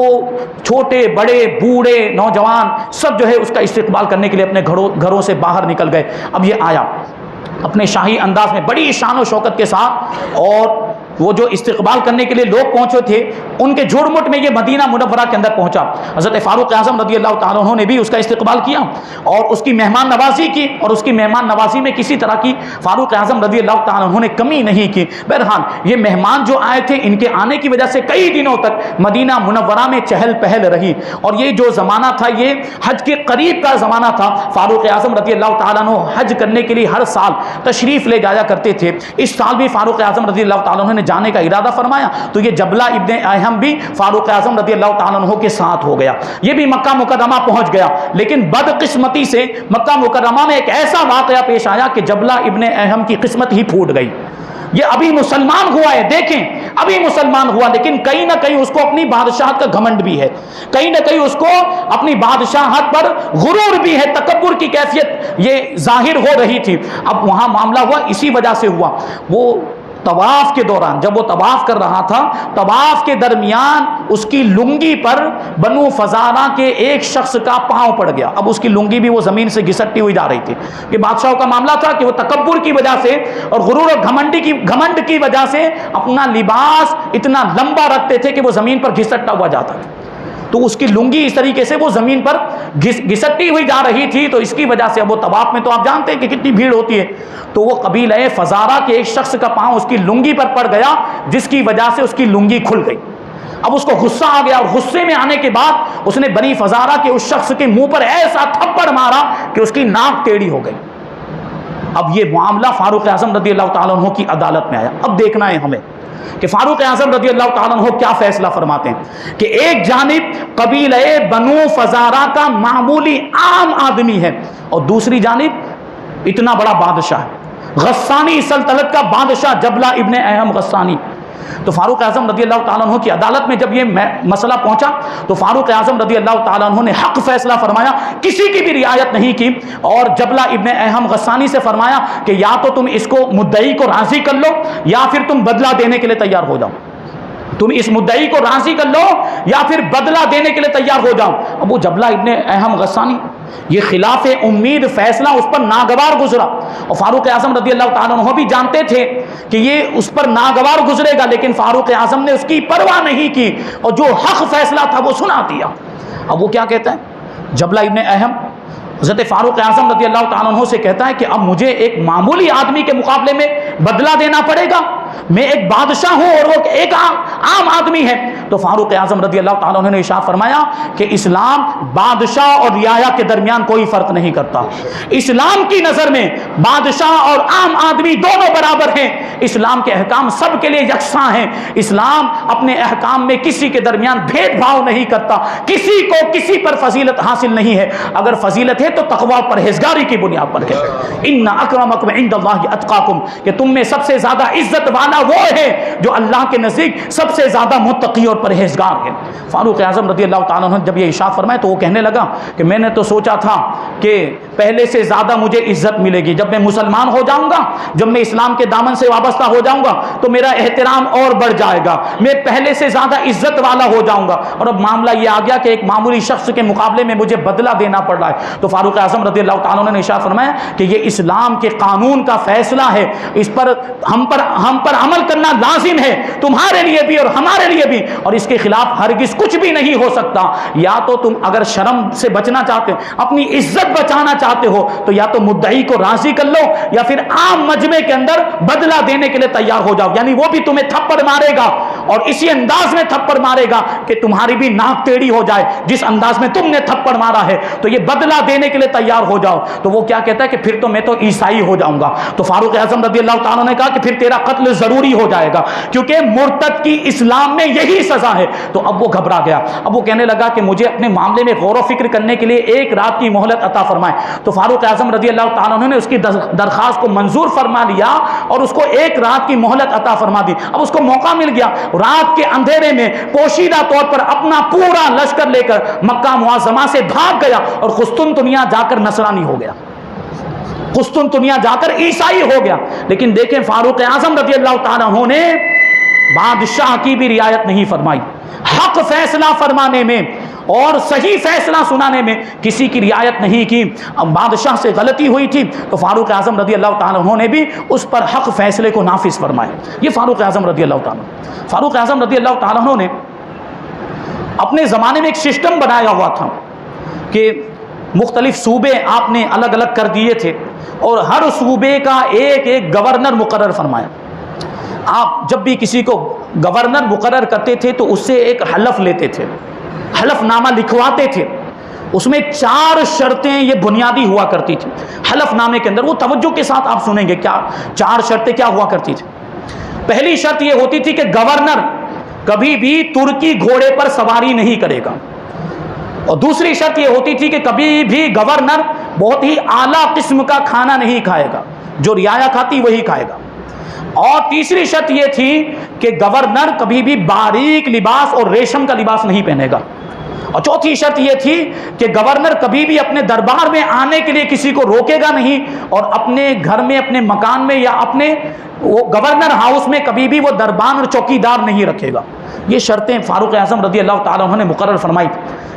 چھوٹے بڑے بوڑھے نوجوان سب جو ہے اس کا استقبال کرنے کے لیے اپنے گھروں سے باہر نکل گئے۔ اب یہ آیا اپنے شاہی انداز میں بڑی شان و شوکت کے ساتھ، اور وہ جو استقبال کرنے کے لیے لوگ پہنچے تھے ان کے جھرمٹ میں یہ مدینہ منورہ کے اندر پہنچا۔ حضرت فاروق اعظم رضی اللہ تعالیٰ عنہ نے بھی اس کا استقبال کیا اور اس کی مہمان نوازی کی، اور اس کی مہمان نوازی میں کسی طرح کی فاروق اعظم رضی اللہ تعالیٰ عنہ نے کمی نہیں کی۔ بہرحال یہ مہمان جو آئے تھے، ان کے آنے کی وجہ سے کئی دنوں تک مدینہ منورہ میں چہل پہل رہی، اور یہ جو زمانہ تھا یہ حج کے قریب کا زمانہ تھا۔ فاروق اعظم رضی اللہ تعالیٰ عنہ حج کرنے کے لیے ہر سال تشریف لے جایا کرتے تھے۔ اس سال بھی فاروق اعظم رضی اللہ تعالیٰ عنہ نے جانے کا ارادہ فرمایا، تو یہ جبلہ ابن اہم بھی فاروق اعظم رضی اللہ تعالیٰ عنہ کے ساتھ ہو گیا، یہ بھی مکہ مکرمہ پہنچ گیا۔ لیکن بدقسمتی سے مکہ مکرمہ میں ایک ایسا واقعہ پیش آیا کہ جبلہ ابن اہم کی قسمت ہی پھوٹ گئی۔ یہ ابھی مسلمان ہوا ہے، دیکھیں ابھی مسلمان ہوا، لیکن کہیں نہ کہیں اس کو اپنی بادشاہت کا گھمنڈ بھی ہے، کہیں نہ کہیں اس کو اپنی بادشاہت پر غرور بھی ہے، تکبر کی کیفیت یہ ظاہر ہو رہی تھی۔ اب وہاں معاملہ ہوا اسی وجہ سے ہوا، وہ طواف کے دوران جب وہ طواف کر رہا تھا، طواف کے درمیان اس کی لنگی پر بنو فزارہ کے ایک شخص کا پاؤں پڑ گیا۔ اب اس کی لنگی بھی وہ زمین سے گھسٹتی ہوئی جا رہی تھی، کہ بادشاہوں کا معاملہ تھا کہ وہ تکبر کی وجہ سے اور غرور اور گھمنڈ کی وجہ سے اپنا لباس اتنا لمبا رکھتے تھے کہ وہ زمین پر گھسٹتا ہوا جاتا تھا، تو اس کی لنگی اس طریقے سے وہ زمین پر گھسٹتی ہوئی جا رہی تھی، تو اس کی وجہ سے اب وہ طواف میں تو آپ جانتے ہیں کہ کتنی بھیڑ ہوتی ہے، تو وہ قبیلہ فزارہ کے ایک شخص کا پاؤں اس کی لنگی پر پڑ گیا، جس کی وجہ سے اس کی لنگی کھل گئی۔ اب اس کو غصہ آ گیا، اور غصے میں آنے کے بعد اس نے بنی فزارہ کے اس شخص کے منہ پر ایسا تھپڑ مارا کہ اس کی ناک ٹیڑھی ہو گئی۔ اب یہ معاملہ فاروق اعظم رضی اللہ تعالیٰ عنہ کی عدالت میں آیا۔ اب دیکھنا ہے ہمیں کہ فاروق اعظم رضی اللہ تعالیٰ عنہ کیا فیصلہ فرماتے ہیں، کہ ایک جانب قبیلہ بنو فزارہ کا معمولی عام آدمی ہے، اور دوسری جانب اتنا بڑا بادشاہ ہے، غسانی سلطنت کا بادشاہ جبلہ ابن اہم غسانی۔ تو فاروق اعظم رضی اللہ تعالیٰ عنہ کی عدالت میں جب یہ مسئلہ پہنچا تو فاروق اعظم رضی اللہ تعالیٰ عنہ نے حق فیصلہ فرمایا، کسی کی بھی رعایت نہیں کی، اور جبلہ ابن اہم غسانی سے فرمایا کہ یا تو تم اس کو مدعی کو راضی کر لو، یا پھر تم بدلہ دینے کے لیے تیار ہو جاؤ، تم اس مدعی کو راضی کر لو یا پھر بدلہ دینے کے لیے تیار ہو جاؤ۔ اب وہ جبلہ ابن اہم غسانی، یہ خلاف امید فیصلہ اس پر ناگوار گزرا، اور فاروق اعظم رضی اللہ تعالیٰ عنہ بھی جانتے تھے کہ یہ اس پر ناگوار گزرے گا، لیکن فاروق اعظم نے اس کی پرواہ نہیں کی اور جو حق فیصلہ تھا وہ سنا دیا۔ اب وہ کیا کہتا ہے جبلہ ابن اہم، حضرت فاروق اعظم رضی اللہ تعالیٰ عنہ سے کہتا ہے کہ اب مجھے ایک معمولی آدمی کے مقابلے میں بدلہ دینا پڑے گا، میں ایک بادشاہ ہوں اور وہ ایک عام آدمی ہے۔ تو فاروق اعظم رضی اللہ تعالیٰ عنہ نے ارشاد فرمایا کہ اسلام بادشاہ اور رعایا کے درمیان کوئی فرق نہیں کرتا، اسلام کی نظر میں بادشاہ اور عام آدمی دونوں برابر ہیں، اسلام کے احکام سب کے لیے یکساں ہیں، اسلام اپنے احکام میں کسی کے درمیان بھید بھاؤ نہیں کرتا، کسی کو کسی پر فضیلت حاصل نہیں ہے، اگر فضیلت ہے تو تقوی اور پرہیزگاری کی بنیاد پر ہے۔ ان اکرمکم عند اللہ اتقاکم، کہ تم میں سب سے زیادہ عزت والا وہ ہے جو اللہ کے نزدیک سب سے زیادہ متقی اور پرہیزگار ہے۔ فاروق اعظم رضی اللہ تعالیٰ عنہ جب یہ ارشاد فرمائے تو وہ کہنے لگا کہ میں نے تو سوچا تھا کہ پہلے سے زیادہ مجھے عزت ملے گی، جب میں مسلمان ہو جاؤں گا، جب میں اسلام کے دامن سے وابستہ ہو جاؤں گا تو میرا احترام اور بڑھ جائے گا، میں پہلے سے زیادہ عزت والا ہو جاؤں گا، اور اب معاملہ یہ آ گیا کہ ایک معمولی شخص کے مقابلے میں مجھے بدلہ دینا پڑ رہا ہے۔ تو فاروق اعظم رضی اللہ تعالیٰ عنہ نے ارشاد فرمایا کہ یہ اسلام کے قانون کا فیصلہ ہے، اس پر ہم پر عمل کرنا لازم ہے، تمہارے لیے بھی اور ہمارے لیے بھی، اور اس کے خلاف ہرگز کچھ بھی نہیں ہو سکتا۔ یا تو تم اگر شرم سے بچنا چاہتے ہو، اپنی عزت عزت بچانا چاہتے ہو تو یا تو مدعی کو راضی کر لو یا پھر عام مجمع کے اندر بدلہ دینے کے لیے تیار ہو جاؤ. یعنی وہ بھی تمہیں تھپڑ مارے گا اور اسی انداز میں تھپڑ مارے گا کہ تمہاری بھی ناک ٹیڑھی ہو جائے جس انداز میں تم نے تھپڑ مارا ہے, تو یہ بدلہ دینے کے لیے تیار ہو جاؤ. تو وہ کیا کہتا ہے کہ پھر تو میں تو عیسائی ہو جاؤں گا. تو فاروق اعظم رضی اللہ تعالیٰ نے کہا کہ پھر تیرا قتل ضروری ہو جائے گا کیونکہ مرتد کی اسلام میں یہی سزا ہے. تو اب وہ گھبرا گیا. اب وہ کہنے لگا کہ مجھے اپنے معاملے میں غور و فکر کرنے کے لیے ایک رات کی مہلت عطا فرمائے. تو فاروق اعظم رضی اللہ تعالیٰ نے اس کی درخواست کو منظور فرما لیا اور اس کو ایک رات کی مہلت عطا فرما دی. اب اس کو موقع مل گیا رات کے اندھیرے میں پوشیدہ طور پر اپنا پورا لشکر لے کر مکہ معظمہ سے بھاگ گیا اور قسطنطنیہ جا کر نصرانی ہو گیا, قسطنطنیہ جا کر عیسائی ہو گیا. لیکن دیکھیں فاروق اعظم رضی اللہ تعالیٰ عنہ نے بادشاہ کی بھی رعایت نہیں فرمائی. حق فیصلہ فرمانے میں اور صحیح فیصلہ سنانے میں کسی کی رعایت نہیں کی. اب بادشاہ سے غلطی ہوئی تھی تو فاروق اعظم رضی اللہ تعالیٰ عنہ نے بھی اس پر حق فیصلے کو نافذ فرمایا. یہ فاروق اعظم رضی اللہ تعالیٰ. فاروق اعظم رضی اللہ تعالیٰ عنہ نے اپنے زمانے میں ایک سسٹم بنایا ہوا تھا کہ مختلف صوبے آپ نے الگ الگ کر دیے تھے اور ہر صوبے کا ایک ایک گورنر مقرر فرمایا. آپ جب بھی کسی کو گورنر مقرر کرتے تھے تو اس سے ایک حلف لیتے تھے, حلف نامہ لکھواتے تھے. اس میں 4 شرطیں یہ بنیادی ہوا کرتی تھی حلف نامے کے اندر. وہ توجہ کے ساتھ آپ سنیں گے کیا 4 شرطیں کیا ہوا کرتی تھی. پہلی شرط یہ ہوتی تھی کہ گورنر کبھی بھی ترکی گھوڑے پر سواری نہیں کرے گا. اور دوسری شرط یہ ہوتی تھی کہ کبھی بھی گورنر بہت ہی اعلیٰ قسم کا کھانا نہیں کھائے گا, جو رعایا کھاتی وہی کھائے گا. اور تیسری شرط یہ تھی کہ گورنر کبھی بھی باریک لباس اور ریشم کا لباس نہیں پہنے گا. اور چوتھی شرط یہ تھی کہ گورنر کبھی بھی اپنے دربار میں آنے کے لیے کسی کو روکے گا نہیں اور اپنے گھر میں اپنے مکان میں یا اپنے وہ گورنر ہاؤس میں کبھی بھی وہ دربان اور چوکیدار نہیں رکھے گا. یہ شرطیں فاروق اعظم رضی اللہ تعالیٰ عنہ نے مقرر فرمائی.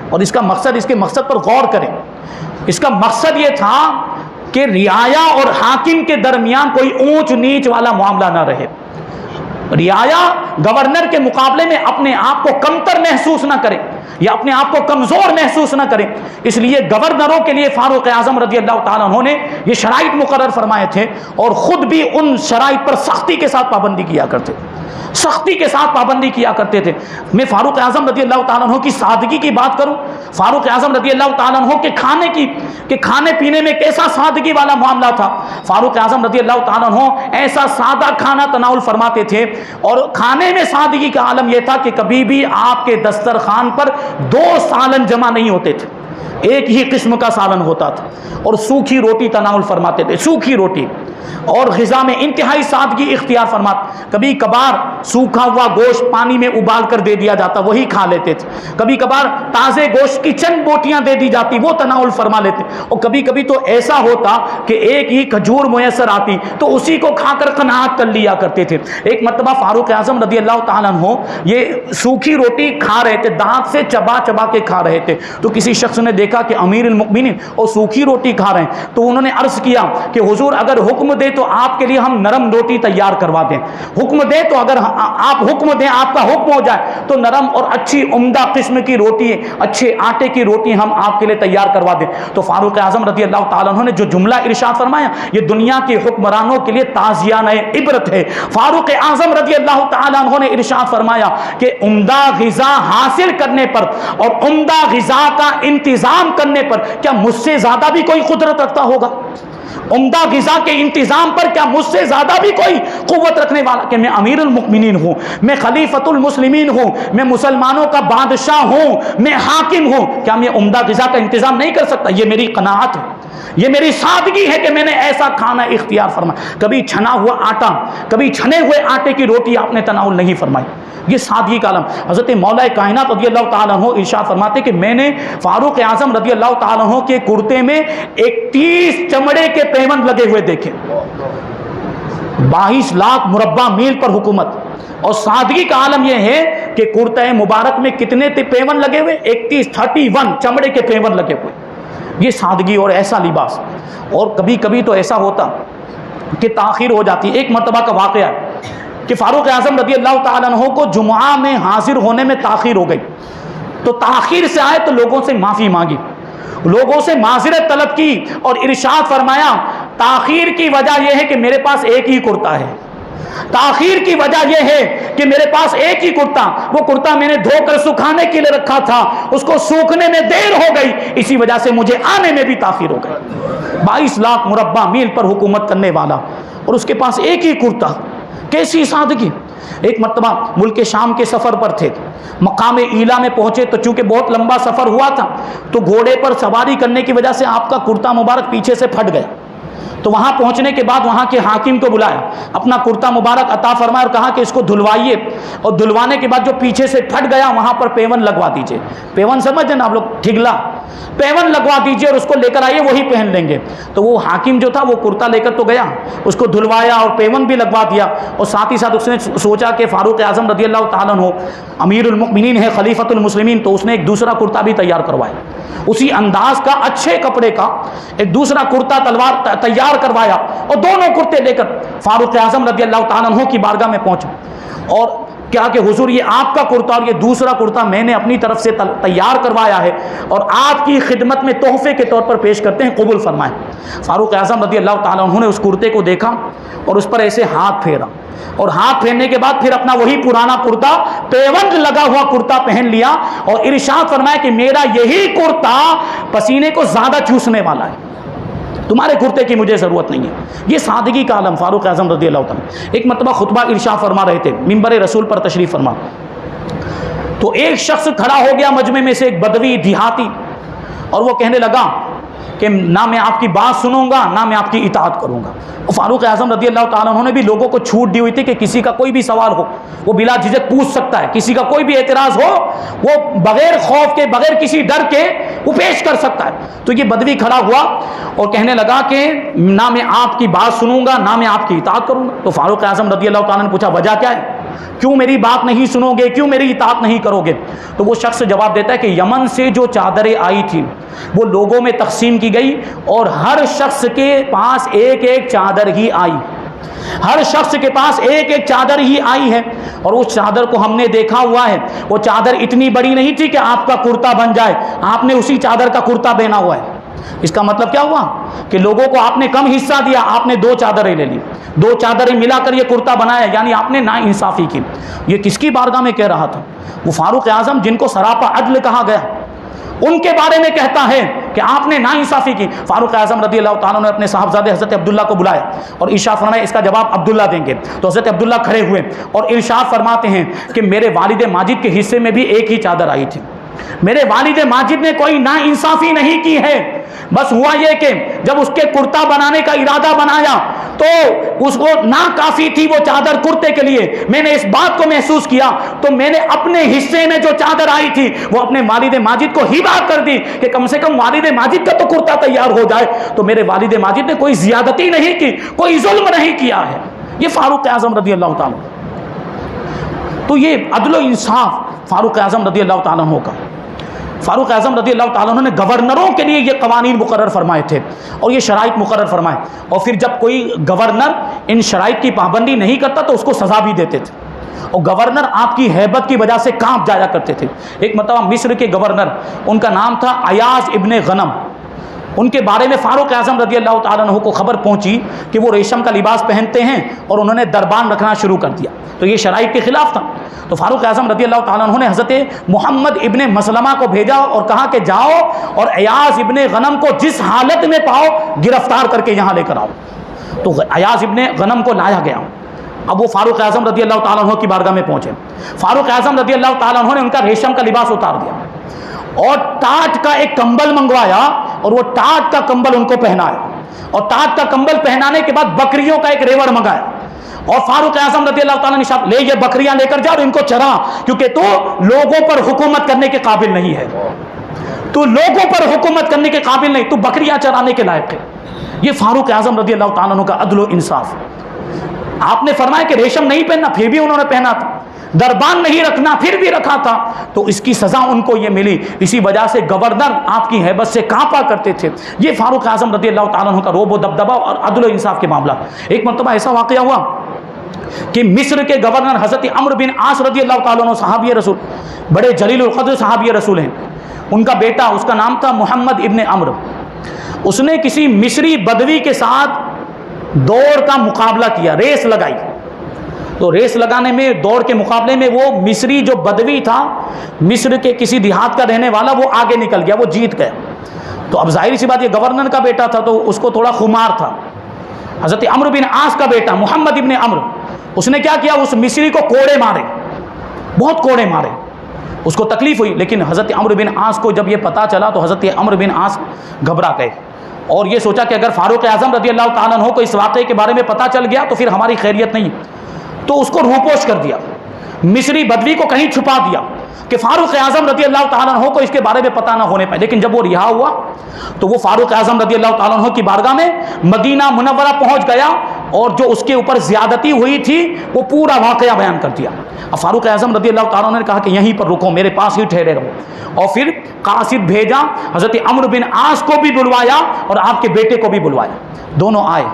اور اس کا مقصد, اس کے مقصد پر غور کریں. اس کا مقصد یہ تھا کہ رعایا اور حاکم کے درمیان کوئی اونچ نیچ والا معاملہ نہ رہے. رعایا گورنر کے مقابلے میں اپنے آپ کو کمتر محسوس نہ کرے یا اپنے آپ کو کمزور محسوس نہ کرے. اس لیے گورنروں کے لیے فاروق اعظم رضی اللہ تعالیٰ عنہ نے یہ شرائط مقرر فرمائے تھے اور خود بھی ان شرائط پر سختی کے ساتھ پابندی کیا کرتے تھے, سختی کے ساتھ پابندی کیا کرتے تھے. میں فاروق اعظم رضی اللہ تعالیٰ عنہ کی سادگی کی بات کروں, فاروق اعظم رضی اللہ تعالیٰ عنہ کے کھانے کی کہ کھانے پینے میں کیسا سادگی والا معاملہ تھا. فاروق اعظم رضی اللہ تعالیٰ عنہ ایسا سادہ کھانا تناول فرماتے تھے اور کھانے میں سادگی کا عالم یہ تھا کہ کبھی بھی آپ کے دسترخوان پر 2 سالن جمع نہیں ہوتے تھے, ایک ہی قسم کا سالن ہوتا تھا. اور سوکھی روٹی تناول فرماتے تھے, سوکھی روٹی. اور غذا میں انتہائی سادگی اختیار فرماتے. کبھی کبھار سوکھا ہوا گوشت پانی میں ابال کر دے دیا جاتا, وہی کھا لیتے تھے. کبھی کبھار تازے گوشت کی چند بوٹیاں دے دی جاتی, وہ تناول فرما لیتے. اور کبھی کبھی تو ایسا ہوتا کہ ایک ہی کھجور میسر آتی تو اسی کو کھا کر قناعت کر لیا کرتے تھے. ایک مرتبہ فاروق اعظم رضی اللہ تعالیٰ عنہ یہ سوکھی روٹی کھا رہے تھے, دانت سے چبا چبا کے کھا رہے تھے. تو کسی شخص نے دیکھا کہ امیر المؤمنین اور سوکھی روٹی کھا رہے ہیں, تو انہوں نے عرض کیا کہ حضور اگر حکم دے تو آپ کے لیے ہم نرم روٹی تیار کروا دیں. حکم دے تو اگر آپ حکم دیں, آپ کا حکم ہو جائے تو نرم اور اچھی عمدہ قسم کی روٹی, اچھے آٹے کی روٹی ہم آپ کے لیے تیار کروا دیں. تو فاروق اعظم رضی اللہ تعالیٰ عنہ نے جو جملہ ارشاد فرمایا یہ دنیا کے حکمرانوں کے لیے تعزیانہ عبرت ہے. فاروق اعظم رضی اللہ تعالیٰ عنہ نے ارشاد فرمایا کہ عمدہ غذا حاصل کرنے پر اور عمدہ غذا کا انتظام کرنے پر کیا مجھ سے زیادہ بھی کوئی قدرت رکھتا ہوگا؟ عمدہ غذا کے انتظام پر کیا مجھ سے زیادہ بھی کوئی قوت رکھنے والا؟ کہ میں امیر المؤمنین ہوں, میں خلیفۃ المسلمین ہوں, میں مسلمانوں کا بادشاہ ہوں, میں حاکم ہوں, کیا میں عمدہ غذا کا انتظام نہیں کر سکتا؟ یہ میری قناعت ہے, یہ میری سادگی ہے کہ میں نے ایسا کھانا اختیار فرمایا. کبھی چھنا ہوا آٹا, کبھی چھنے ہوئے آٹے کی روٹی آپ نے تناول نہیں فرمائی. یہ سادگی کا عالم. حضرت مولا کائنات رضی اللہ تعالیٰ عنہ ارشاد فرماتے کہ میں نے فاروق اعظم رضی اللہ تعالیٰ عنہ کے کرتے میں 31 چمڑے کے پیوند لگے ہوئے دیکھے. 22 لاکھ مربع میل پر حکومت. اور سادگی کا عالم یہ ہے کہ کرتے مبارک میں کتنے پیوند لگے ہوئے؟ 31 چمڑے کے پیوند لگے ہوئے. یہ سادگی اور ایسا لباس. اور کبھی کبھی تو ایسا ہوتا کہ تاخیر ہو جاتی. ایک مرتبہ کا واقعہ ہے کہ فاروق اعظم رضی اللہ تعالیٰ عنہ کو جمعہ میں حاضر ہونے میں تاخیر ہو گئی. تو تاخیر سے آئے تو لوگوں سے معافی مانگی لوگوں سے معذرت طلب کی اور ارشاد فرمایا تاخیر کی وجہ یہ ہے کہ میرے پاس ایک ہی کرتا ہے، تاخیر کی وجہ یہ ہے کہ میرے پاس ایک ہی کرتا، وہ کرتا میں نے دھو کر سکھانے کے لیے رکھا تھا، اس کو سوکھنے میں دیر ہو گئی، اسی وجہ سے مجھے آنے میں بھی تاخیر ہو گئی۔ 22 لاکھ مربع میل پر حکومت کرنے والا اور اس کے پاس ایک ہی کرتا، کیسی سادگی۔ ایک مرتبہ ملک شام کے سفر پر تھے، مقام ایلا میں پہنچے تو چونکہ بہت لمبا سفر ہوا تھا تو گھوڑے پر سواری کرنے کی وجہ سے آپ کا کرتا مبارک پیچھے سے پھٹ گیا، تو وہاں پہنچنے کے بعد وہاں کے حاکم کو بلایا، اپنا کرتا مبارک عطا فرمایا اور کہا کہ اس کو دھلوائیے، اور دھلوانے کے بعد جو پیچھے سے پھٹ گیا وہاں پر پیون لگوا دیجئے۔ پیون سمجھتے نا آپ لوگ، ٹھگلا، پیون لگوا دیجئے اور اس کو لے کر آئیے، وہی پہن لیں گے۔ تو وہ حاکم جو تھا وہ کرتا لے کر تو گیا، اس کو دھلوایا اور پیون بھی لگوا دیا، اور ساتھ ہی ساتھ اس نے سوچا کہ فاروق اعظم رضی اللہ تعالیٰ عنہ امیر المؤمنین ہے، خلیفۃ المسلمین، تو اس نے ایک دوسرا کرتا بھی تیار کروایا، اسی انداز کا اچھے کپڑے کا ایک دوسرا کرتا تلوار تیار کروایا، اور دونوں کرتے لے کر فاروق اعظم رضی اللہ تعالیٰ عنہ کی بارگاہ میں پہنچا اور کیا کہ حضور یہ آپ کا کرتا اور یہ دوسرا کرتا میں نے اپنی طرف سے تیار کروایا ہے اور آپ کی خدمت میں تحفے کے طور پر پیش کرتے ہیں، قبول فرمائیں۔ فاروق اعظم رضی اللہ تعالیٰ عنہ نے اس کرتے کو دیکھا اور اس پر ایسے ہاتھ پھیرا، اور ہاتھ پھیرنے کے بعد پھر اپنا وہی پرانا کرتا، پیوند لگا ہوا کرتا پہن لیا اور ارشاد فرمایا کہ میرا یہی کرتا پسینے کو زیادہ چوسنے والا ہے، تمہارے کرتے کی مجھے ضرورت نہیں ہے۔ یہ سادگی کا عالم فاروق اعظم رضی اللہ تعالیٰ۔ ایک مرتبہ خطبہ ارشاد فرما رہے تھے، منبر رسول پر تشریف فرما، تو ایک شخص کھڑا ہو گیا مجمع میں سے، ایک بدوی دیہاتی، اور وہ کہنے لگا کہ نہ میں آپ کی بات سنوں گا نہ میں آپ کی اطاعت کروں گا۔ اور فاروق اعظم رضی اللہ تعالیٰ عنہ نے بھی لوگوں کو چھوٹ دی ہوئی تھی کہ کسی کا کوئی بھی سوال ہو وہ بلا جھجک پوچھ سکتا ہے، کسی کا کوئی بھی اعتراض ہو وہ بغیر خوف کے بغیر کسی ڈر کے وہ پیش کر سکتا ہے۔ تو یہ بدوی کھڑا ہوا اور کہنے لگا کہ نہ میں آپ کی بات سنوں گا نہ میں آپ کی اطاعت کروں گا۔ تو فاروق اعظم رضی اللہ تعالیٰ نے پوچھا وجہ کیا ہے، کیوں میری بات نہیں سنو گے، کیوں میری اطاعت نہیں کرو گے؟ تو وہ شخص جواب دیتا ہے کہ یمن سے جو چادریں آئی تھی وہ لوگوں میں تقسیم کی گئی اور ہر شخص کے پاس ایک ایک چادر ہی آئی، ہر شخص کے پاس ایک ایک چادر ہی آئی ہے، اور اس چادر کو ہم نے دیکھا ہوا ہے، وہ چادر اتنی بڑی نہیں تھی کہ آپ کا کرتا بن جائے، آپ نے اسی چادر کا کرتا پہنا ہوا ہے۔ اس کا مطلب کیا ہوا کہ لوگوں کو آپ نے کم حصہ دیا، آپ نے 2 چادریں لے لی، 2 چادریں ملا کر یہ کرتا بنایا، یعنی آپ نے ناانصافی کی۔ یہ کس کی بارگاہ میں کہہ رہا تھا؟ وہ فاروق اعظم جن کو سراپا عدل کہا گیا ان کے بارے میں کہتا ہے کہ آپ نے ناانصافی کی۔ فاروق اعظم رضی اللہ تعالیٰ نے اپنے صاحبزادے حضرت عبداللہ کو بلایا اور ارشاد فرمایا اس کا جواب عبداللہ دیں گے۔ تو حضرت عبداللہ کھڑے ہوئے اور ارشاد فرماتے ہیں کہ میرے والد ماجد کے حصے میں بھی ایک ہی چادر آئی تھی، میرے والد ماجد نے کوئی ناانصافی نہیں کی ہے، بس ہوا یہ کہ جب اس کے کرتا بنانے کا ارادہ بنایا تو اس کو ناکافی تھی وہ چادر کرتے کے لیے، میں نے اس بات کو محسوس کیا تو میں نے اپنے حصے میں جو چادر آئی تھی وہ اپنے والد ماجد کو ہبا کر دی کہ کم سے کم والد ماجد کا تو کرتا تیار ہو جائے۔ تو میرے والد ماجد نے کوئی زیادتی نہیں کی، کوئی ظلم نہیں کیا ہے۔ یہ فاروق اعظم رضی اللہ تعالیٰ، تو یہ عدل و انصاف فاروق اعظم رضی اللہ تعالیٰ عنہ کا۔ فاروق اعظم رضی اللہ تعالیٰ عنہ نے گورنروں کے لیے یہ قوانین مقرر فرمائے تھے اور یہ شرائط مقرر فرمائے، اور پھر جب کوئی گورنر ان شرائط کی پابندی نہیں کرتا تو اس کو سزا بھی دیتے تھے، اور گورنر آپ کی ہیبت کی وجہ سے کانپ جایا کرتے تھے۔ ایک مرتبہ مصر کے گورنر، ان کا نام تھا ایاز ابن غنم، ان کے بارے میں فاروق اعظم رضی اللہ تعالیٰ عنہ کو خبر پہنچی کہ وہ ریشم کا لباس پہنتے ہیں اور انہوں نے دربان رکھنا شروع کر دیا، تو یہ شرائط کے خلاف تھا۔ تو فاروق اعظم رضی اللہ تعالیٰ عنہ نے حضرت محمد ابن مسلمہ کو بھیجا اور کہا کہ جاؤ اور ایاز ابن غنم کو جس حالت میں پاؤ گرفتار کر کے یہاں لے کر آؤ۔ تو ایاز ابن غنم کو لایا گیا، اب وہ فاروق اعظم رضی اللہ تعالیٰ عنہ کی بارگاہ میں پہنچے۔ فاروق اعظم رضی اللہ تعالیٰ عنہ نے ان کا ریشم کا لباس اتار دیا اور ٹاٹ کا ایک کمبل منگوایا اور وہ ٹاٹ کا کمبل ان کو پہنایا، اور ٹاٹ کا کمبل پہنانے کے بعد بکریوں کا ایک ریوڑ منگایا، اور فاروق اعظم رضی اللہ تعالیٰ نے لے یہ بکریاں لے کر جا اور ان کو چرا، کیونکہ تو لوگوں پر حکومت کرنے کے قابل نہیں ہے، تو لوگوں پر حکومت کرنے کے قابل نہیں، تو بکریاں چرانے کے لائق ہے۔ یہ فاروق اعظم رضی اللہ تعالیٰ عنہ کا عدل و انصاف۔ آپ نے فرمایا کہ ریشم نہیں پہننا، پھر بھی انہوں نے پہنا تھا، دربان نہیں رکھنا، پھر بھی رکھا تھا، تو اس کی سزا ان کو یہ ملی۔ اسی وجہ سے گورنر آپ کی ہیبت سے کانپا کرتے تھے۔ یہ فاروق اعظم رضی اللہ تعالیٰ عنہ کا روب و دبدبہ اور عدل و انصاف کے معاملہ۔ ایک مرتبہ ایسا واقعہ ہوا کہ مصر کے گورنر حضرت عمرو بن عاص رضی اللہ تعالیٰ عنہ صحابی رسول، بڑے جلیل القدر صحابی رسول ہیں، ان کا بیٹا، اس کا نام تھا محمد ابن عمرو، اس نے کسی مصری بدوی کے ساتھ دوڑ کا مقابلہ کیا، ریس لگائی. تو ریس لگانے میں، دوڑ کے مقابلے میں، وہ مصری جو بدوی تھا، مصر کے کسی دیہات کا رہنے والا، وہ آگے نکل گیا، وہ جیت گیا. تو اب ظاہر سی بات، یہ گورنر کا بیٹا تھا تو اس کو تھوڑا خمار تھا. حضرت عمرو بن عاص کا بیٹا محمد ابن عمرو، اس نے کیا کیا، اس مصری کو کوڑے مارے، بہت کوڑے مارے. اس کو تکلیف ہوئی، لیکن حضرت عمرو بن عاص کو جب یہ پتہ چلا تو حضرت عمرو بن عاص گھبرا گئے اور یہ سوچا کہ اگر فاروق اعظم رضی اللہ تعالیٰ عنہ کو اس واقعے کے بارے میں پتہ چل گیا تو پھر ہماری خیریت نہیں. تو اس کو روپوش کر دیا، مصری بدوی کو کہیں چھپا دیا کہ فاروق اعظم رضی اللہ تعالیٰ عنہ کو اس کے بارے میں پتہ نہ ہونے پائے. لیکن جب وہ رہا ہوا تو وہ فاروق اعظم رضی اللہ تعالیٰ عنہ کی بارگاہ میں مدینہ منورہ پہنچ گیا اور جو اس کے اوپر زیادتی ہوئی تھی وہ پورا واقعہ بیان کر دیا. اب فاروق اعظم رضی اللہ تعالیٰ عنہ نے کہا کہ یہیں پر رکو، میرے پاس ہی ٹھہرے رہو. اور پھر قاصد بھیجا، حضرت عمرو بن عاص کو بھی بلوایا اور آپ کے بیٹے کو بھی بلوایا. دونوں آئے،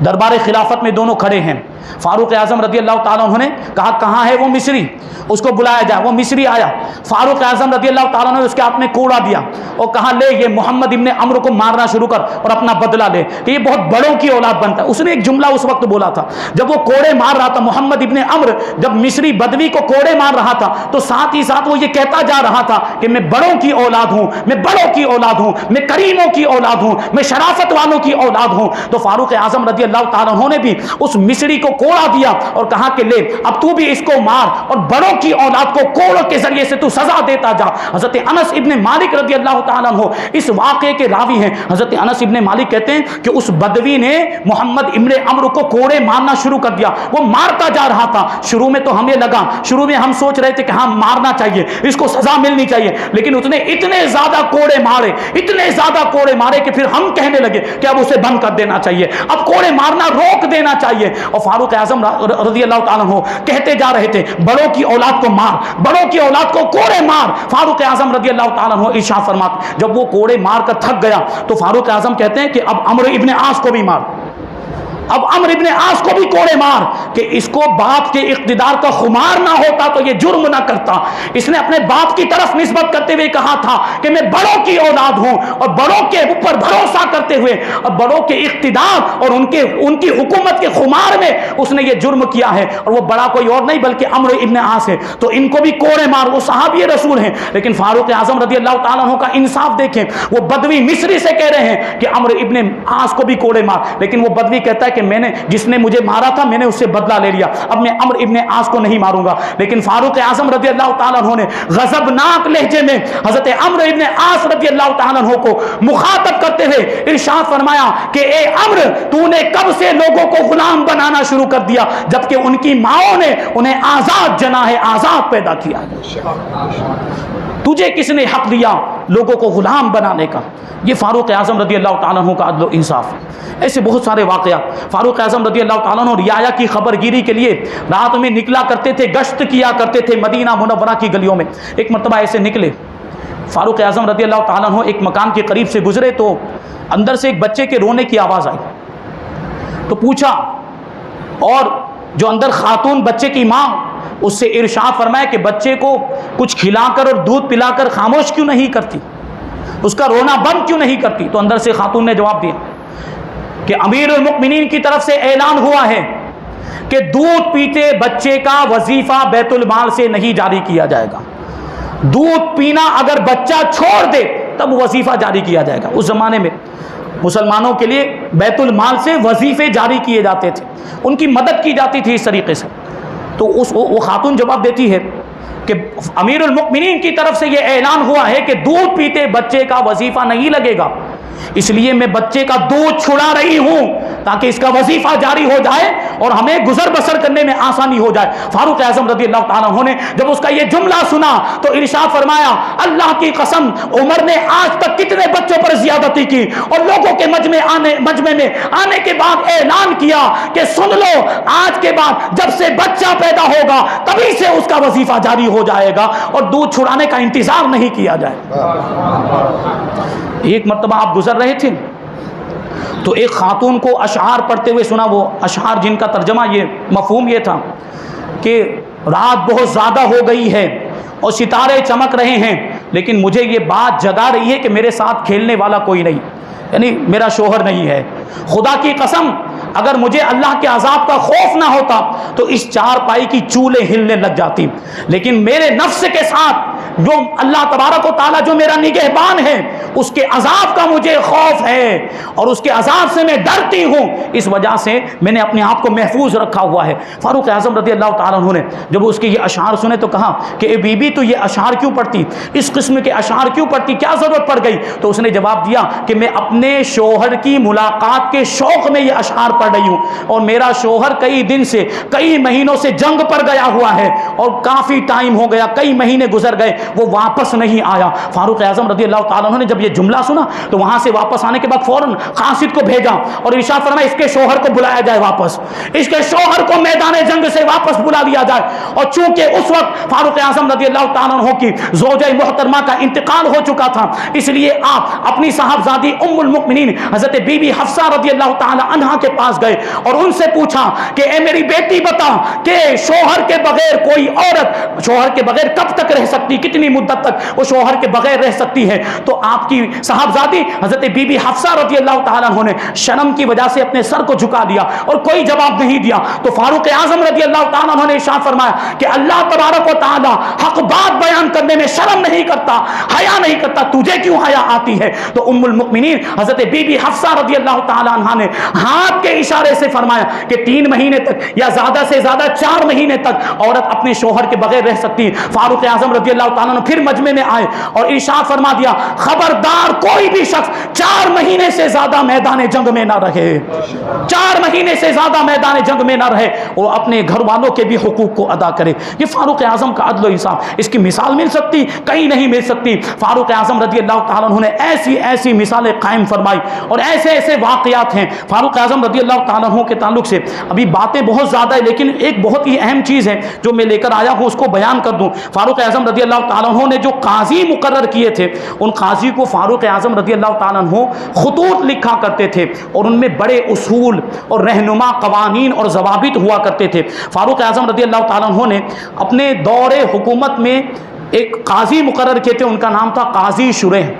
دربار خلافت میں دونوں کھڑے ہیں. فاروق اعظم رضی اللہ تعالیٰ عنہ نے کہا کہاں ہے وہ مصری، اس کو بلایا جائے. وہ مصری آیا، فاروق اعظم رضی اللہ تعالیٰ عنہ نے اس کے ہاتھ میں کوڑا دیا اور کہا لے یہ محمد ابن عمرو کو مارنا شروع کر اور اپنا بدلہ لے کہ یہ بہت بڑوں کی اولاد بنتا ہے. اس نے ایک جملہ اس وقت بولا تھا جب وہ کوڑے مار رہا تھا، محمد ابن عمرو جب مصری بدوی کو کوڑے مار رہا تھا تو ساتھ ہی ساتھ وہ یہ کہتا جا رہا تھا کہ میں بڑوں کی اولاد ہوں، میں بڑوں کی اولاد ہوں، میں کریموں کی اولاد ہوں، میں شرافت والوں کی اولاد ہوں. تو فاروق اعظم رضی اللہ تعالیٰ عنہ نے بھی اس مصری کو کوڑا دیا اور کہا کہ لے اب تو بھی اس کو مار اور بڑوں کی اولاد کو کوڑوں کے ذریعے سے تو سزا دیتا جا. حضرت انس ابن مالک رضی اللہ تعالیٰ عنہ اس واقعے کے راوی ہیں. حضرت انس ابن مالک کہتے ہیں کہ اس بدوی نے محمد ابن عمرو کو کوڑے مارنا شروع کر دیا. وہ مارتا جا رہا تھا. شروع میں تو ہمیں لگا، شروع میں ہم سوچ رہے تھے کہ ہاں مارنا چاہیے، اس کو سزا ملنی چاہیے، لیکن اس نے اتنے زیادہ کوڑے مارے، اتنے زیادہ کوڑے مارے کہ پھر ہم کہنے لگے کہ اب اسے بند کر دینا چاہیے، اب کوڑے مارنا روک دینا چاہیے. اور فاروق اعظم رضی اللہ تعالیٰ عنہ کہتے جا رہے تھے بڑوں کی اولاد کو مار، بڑوں کی اولاد کو کوڑے مار. فاروق اعظم رضی اللہ تعالیٰ عنہ ارشاد فرماتے جب وہ کوڑے مار کر تھک گیا تو فاروق اعظم کہتے ہیں کہ اب عمرو ابن عاص کو بھی مار، اب عمرو ابن عاص کو بھی کوڑے مار کہ اس کو باپ کے اقتدار کا خمار نہ ہوتا تو یہ جرم نہ کرتا. اس نے اپنے باپ کی طرف نسبت کرتے ہوئے کہا تھا کہ میں بڑوں کی اولاد ہوں اور بڑوں کے اوپر بھروسہ کرتے ہوئے اور بڑوں کے اقتدار اور ان کی حکومت کے خمار میں اس نے یہ جرم کیا ہے. اور وہ بڑا کوئی اور نہیں بلکہ عمرو ابن عاص ہے. تو ان کو بھی کوڑے مار. وہ صحابی رسول ہیں لیکن فاروق اعظم رضی اللہ تعالیٰ عنہ کا انصاف دیکھیں. وہ بدوی مصری سے کہہ رہے ہیں کہ عمرو ابن عاص کو بھی کوڑے مار، لیکن وہ بدوی کہتا ہے کہ میں نے جس نے مجھے مارا تھا میں نے اس سے بدلہ لے لیا، اب میں عمرو ابن عاص کو نہیں ماروں گا. لیکن فاروق اعظم رضی اللہ تعالیٰ عنہ نے غضبناک لہجے میں حضرت عمرو ابن عاص رضی اللہ تعالیٰ عنہ کو مخاطب کرتے ہوئے ارشاد فرمایا کہ اے عمرو تو نے کب سے لوگوں کو غلام بنانا شروع کر دیا جبکہ ان کی ماؤں نے انہیں آزاد جناح آزاد پیدا کیا. تجھے کس نے حق دیا لوگوں کو غلام بنانے کا؟ یہ فاروق اعظم رضی اللہ تعالیٰ عنہ کا عدل و انصاف. ایسے بہت سارے واقعات. فاروق اعظم رضی اللہ تعالیٰ عنہ رعایا کی خبر گیری کے لیے رات میں نکلا کرتے تھے، گشت کیا کرتے تھے مدینہ منورہ کی گلیوں میں. ایک مرتبہ ایسے نکلے، فاروق اعظم رضی اللہ تعالیٰ عنہ ایک مکان کے قریب سے گزرے تو اندر سے ایک بچے کے رونے کی آواز آئی. تو پوچھا اور جو اندر خاتون بچے کی ماں اس سے ارشاد فرمایا کہ بچے کو کچھ کھلا کر اور دودھ پلا کر خاموش کیوں نہیں کرتی، اس کا رونا بند کیوں نہیں کرتی؟ تو اندر سے خاتون نے جواب دیا کہ امیر المؤمنین کی طرف سے اعلان ہوا ہے کہ دودھ پیتے بچے کا وظیفہ بیت المال سے نہیں جاری کیا جائے گا. دودھ پینا اگر بچہ چھوڑ دے تب وظیفہ جاری کیا جائے گا. اس زمانے میں مسلمانوں کے لیے بیت المال سے وظیفے جاری کیے جاتے تھے، ان کی مدد کی جاتی تھی اس طریقے سے. تو وہ خاتون جواب دیتی ہے کہ امیر المؤمنین کی طرف سے یہ اعلان ہوا ہے کہ دودھ پیتے بچے کا وظیفہ نہیں لگے گا، اس لیے میں بچے کا دودھ چھڑا رہی ہوں تاکہ اس کا وظیفہ جاری ہو جائے اور ہمیں گزر بسر کرنے میں آسانی ہو جائے. فاروق اعظم رضی اللہ تعالیٰ عنہ نے جب اس کا یہ جملہ سنا تو ارشاد فرمایا اللہ کی قسم عمر نے آج تک کتنے بچوں پر زیادتی کی اور لوگوں کے مجمع میں آنے کے بعد اعلان کیا کہ سن لو آج کے بعد جب سے بچہ پیدا ہوگا تبھی سے اس کا وظیفہ جاری ہو جائے گا اور دودھ چھڑانے کا انتظار نہیں کیا جائے. ایک مرتبہ آپ گزر رہے تھے تو ایک خاتون کو اشعار پڑھتے ہوئے سنا. وہ اشعار جن کا ترجمہ یہ مفہوم یہ تھا کہ رات بہت زیادہ ہو گئی ہے اور ستارے چمک رہے ہیں لیکن مجھے یہ بات جگا رہی ہے کہ میرے ساتھ کھیلنے والا کوئی نہیں، یعنی میرا شوہر نہیں ہے۔ خدا کی قسم اگر مجھے اللہ کے عذاب کا خوف نہ ہوتا تو اس چارپائی کی چولیں ہلنے لگ جاتی، لیکن میرے نفس کے ساتھ جو اللہ تبارک و تعالیٰ جو میرا نگہبان ہے اس کے عذاب کا مجھے خوف ہے اور اس کے عذاب سے میں ڈرتی ہوں، اس وجہ سے میں نے اپنے آپ کو محفوظ رکھا ہوا ہے۔ فاروق اعظم رضی اللہ تعالیٰ عنہ نے جب اس کے یہ اشعار سنے تو کہا کہ اے بی بی تو یہ اشعار کیوں پڑھتی، اس قسم کے اشعار کیوں پڑھتی، کیا ضرورت پڑ گئی؟ تو اس نے جواب دیا کہ میں اپنے شوہر کی ملاقات کے شوق میں یہ اشعار پڑھ رہی ہوں، اور میرا شوہر کئی دن سے کئی مہینوں سے جنگ پر گیا ہوا ہے اور کافی ٹائم ہو گیا، کئی مہینے گزر گئے، وہ واپس نہیں آیا۔ فاروق اعظم رضی اللہ تعالیٰ عنہ نے جب یہ جملہ سنا تو وہاں سے واپس آنے کے بعد فوراً قاصد کو بھیجا اور ارشاد فرمایا اس کے شوہر کو بلایا جائے، واپس اس کے شوہر کو میدان جنگ سے واپس بلا دیا جائے۔ اور چونکہ اس وقت فاروق اعظم رضی اللہ تعالیٰ عنہ کی زوجہ محترمہ کا انتقال ہو چکا تھا، اس لیے آپ اپنی صاحبزادی ام المؤمنین حضرت بی بی حفصہ رضی اللہ تعالیٰ عنہا کے پاس گئے اور ان سے پوچھا کہ اے میری بیٹی بتا کہ شوہر کے بغیر کوئی عورت شوہر کے بغیر کب تک رہ سکتی، کتنی مدت تک وہ شوہر کے بغیر رہ سکتی ہے؟ تو آپ کی صاحبزادی حضرت بی بی حفصہ رضی اللہ تعالیٰ عنہ نے شرم کی وجہ سے اپنے سر کو جھکا دیا اور کوئی جواب نہیں دیا۔ تو فاروق اعظم رضی اللہ تعالیٰ عنہ نے ارشاد فرمایا کہ اللہ تبارک و تعالیٰ حق بات بیان کرنے میں شرم نہیں کرتا، حیا نہیں کرتا، تجھے کیوں حیا آتی ہے؟ تو ام المؤمنین حضرت بی بی حفصہ رضی اللہ تعالیٰ عنہ نے ہاتھ کے اشارے سے فرمایا کہ 3 مہینے تک یا زیادہ سے زیادہ 4 مہینے تک عورت اپنے شوہر کے بغیر رہ سکتی ہے۔ فاروق اعظم رضی اللہ تعالیٰ عنہ پھر مجمع میں آئے اور ارشاد فرما دیا خبردار کوئی بھی شخص 4 مہینے سے زیادہ میدان جنگ میں نہ رہے، 4 مہینے سے زیادہ میدان جنگ میں نہ رہے، وہ اپنے گھر والوں کے بھی حقوق کو ادا کرے۔ یہ فاروق اعظم کا عدل و انصاف، اس کی مثال مل سکتی کہیں نہیں مل سکتی۔ فاروق اعظم رضی اللہ تعالیٰ عنہ نے ایسی ایسی مثالیں قائم فرمائی اور ایسے ایسے واقعات ہیں فاروق اعظم رضی اللہ تعالیٰ عنہ کے تعلق سے۔ ابھی باتیں بہت زیادہ ہے لیکن ایک بہت ہی اہم چیز ہے جو میں لے کر آیا ہوں اس کو بیان کر دوں۔ فاروق اعظم رضی اللہ تعالیٰ عنہ نے جو قاضی مقرر کیے تھے ان قاضی کو فاروق اعظم رضی اللہ تعالیٰ عنہ خطوط لکھا کرتے تھے اور ان میں بڑے اصول اور رہنما قوانین اور ضوابط ہوا کرتے تھے۔ فاروق اعظم رضی اللہ تعالیٰ عنہ نے اپنے دور حکومت میں ایک قاضی مقرر کیے تھے، ان کا نام تھا قاضی شریح۔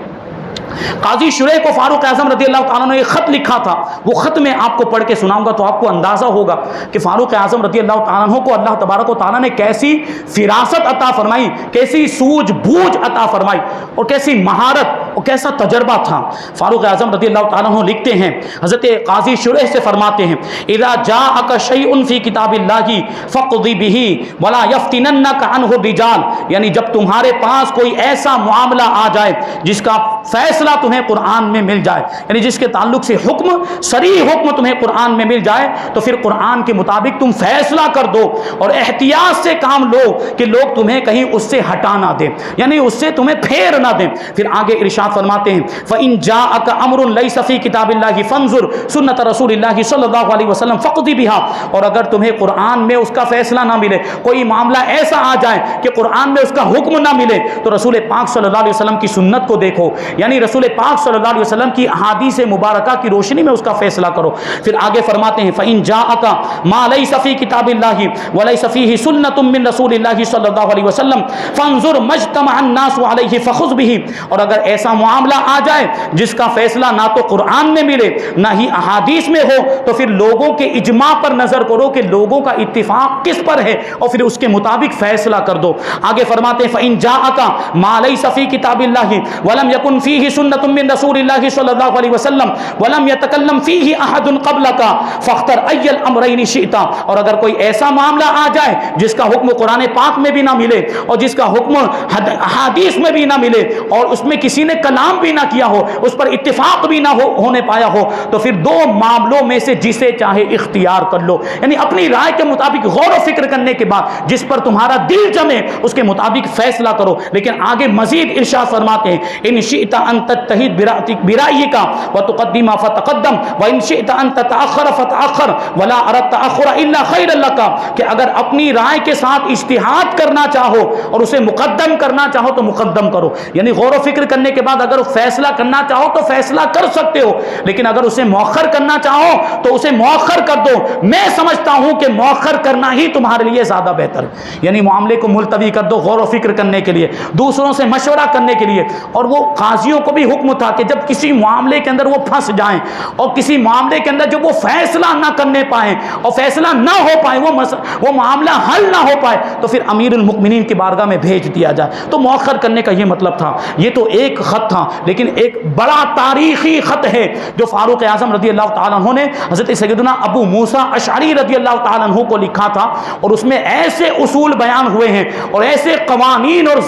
قاضی شریح کو فاروق اعظم رضی اللہ تعالیٰ نے ایک خط لکھا تھا، وہ خط میں آپ کو پڑھ کے سناؤں گا تو آپ کو اندازہ ہوگا کہ فاروق اعظم رضی اللہ تعالیٰ عنہ کو اللہ تبارک و تعالیٰ نے کیسی فراست عطا فرمائی، کیسی سوجھ بوجھ عطا فرمائی اور کیسی مہارت اور کیسا تجربہ تھا۔ فاروق اعظم رضی اللہ تعالیٰ عنہ لکھتے ہیں، حضرت قاضی شریح سے فرماتے ہیں اذا جاءک شیء فی کتاب اللہ فاقض بہ ولا یفتننک عنہ الرجال، یعنی جب تمہارے پاس کوئی ایسا معاملہ آ جائے جس کا فیصلہ تمہیں قرآن میں مل جائے، یعنی جس کے تعلق سے حکم صریح حکم تمہیں قرآن میں مل جائے تو پھر قرآن کے مطابق تم فیصلہ کر دو اور احتیاط سے کام لو کہ لوگ تمہیں کہیں اس سے ہٹا نہ دیں، یعنی اس سے تمہیں پھیر نہ دیں۔ پھر آگے ارشاد فرماتے ہیں فَإِن جَاءَكَ أَمْرٌ لَيْسَ فِي كِتَابِ اللَّهِ فَانظُرْ سُنَّةَ رَسُولِ اللَّهِ صلی اللہ علیہ وسلم فَاقْضِ بِهَا، اور اگر تمہیں قرآن میں اس کا فیصلہ نہ ملے، کوئی معاملہ ایسا آ جائے کہ قرآن میں اس کا حکم نہ ملے تو رسول پاک صلی اللہ علیہ وسلم کی سنت کو دیکھو، یعنی رسول پاک صلی اللہ علیہ وسلم کی احادیث مبارکہ کی روشنی میں اس کا فیصلہ کرو۔ پھر آگے فرماتے ہیں فَإِن جَاءَكَ مَا لَيْسَ فِي كِتَابِ اللَّهِ وَلَيْسَ فِيهِ سُنَّةٌ مِّن رَسُولِ اللَّهِ صلی اللہ علیہ وسلم فَانظُرْ مَا اجْتَمَعَ النَّاسُ عَلَيْهِ فَخُذْ بِهِ، اور اگر ایسا معاملہ آ جائے جس کا فیصلہ نہ تو قرآن میں ملے نہ ہی احادیث میں ہو تو پھر لوگوں کے اجماع پر نظر کرو کہ لوگوں کا اتفاق کس پر ہے اور پھر اس کے مطابق فیصلہ کر دو۔ آگے فرماتے ہیں فَإِن جَاءَكَ مَا لَيْسَ فِي كِتَابِ اللَّهِ وَلَمْ يَكُنْ فِيهِ سُنَّةٌ مِّن رسول اللہ صلی اللہ علیہ وسلم ولم يتکلم فیہ احد قبلک فاختر ای الامرین شئت، اور اگر کوئی ایسا معاملہ آ جائے جس کا حکم قرآن پاک میں بھی نہ ملے اور جس کا حکم حدیث میں بھی نہ ملے اور اس میں کسی نے کلام بھی نہ کیا ہو، اس پر اتفاق بھی نہ ہونے پایا ہو، تو پھر 2 معاملوں میں سے جسے چاہے اختیار کر لو، یعنی اپنی رائے کے مطابق غور و فکر کرنے کے بعد جس پر تمہارا دل جمے اس کے مطابق فیصلہ کرو۔ لیکن آگے مزید ارشاد فرماتے ہیں ان شئت ان تتحد برائیک وتقدم فتقدم وان شئت ان تتاخر فتاخر ولا اردت تاخر الا خیر لک، کہ اگر اپنی رائے کے ساتھ اجتہاد کرنا چاہو اور اسے مقدم کرنا چاہو تو مقدم کرو، یعنی غور و فکر کرنے کے بعد بعد اگر فیصلہ کرنا چاہو تو فیصلہ کر سکتے ہو، لیکن اگر اسے مؤخر کرنا چاہو تو اسے مؤخر کر دو۔ میں سمجھتا ہوں کہ مؤخر کرنا ہی تمہارے لیے زیادہ بہتر ہے، یعنی معاملے کو ملتوی کر دو غور و فکر کرنے کے لیے، دوسروں سے مشورہ کرنے کے لیے۔ اور وہ قاضیوں کو بھی حکم تھا کہ جب کسی معاملے کے اندر وہ پھنس جائیں اور کسی معاملے کے اندر جب وہ فیصلہ نہ کرنے پائیں اور فیصلہ نہ ہو پائے، وہ معاملہ حل نہ ہو پائے، تو پھر امیر المؤمنین کی بارگاہ میں بھیج دیا جائے۔ تو مؤخر کرنے کا یہ مطلب تھا۔ یہ تو ایک خط تھا، لیکن ایک بڑا تاریخی خط ہے جو فاروق اعظم رضی اللہ تعالیٰ عنہ نے حضرت سیدنا ابو موسیٰ اشعری رضی اللہ تعالیٰ عنہ کو لکھا تھا، اور اس میں ایسے اصول بیان ہوئے ہیں اور ایسے قوانین اور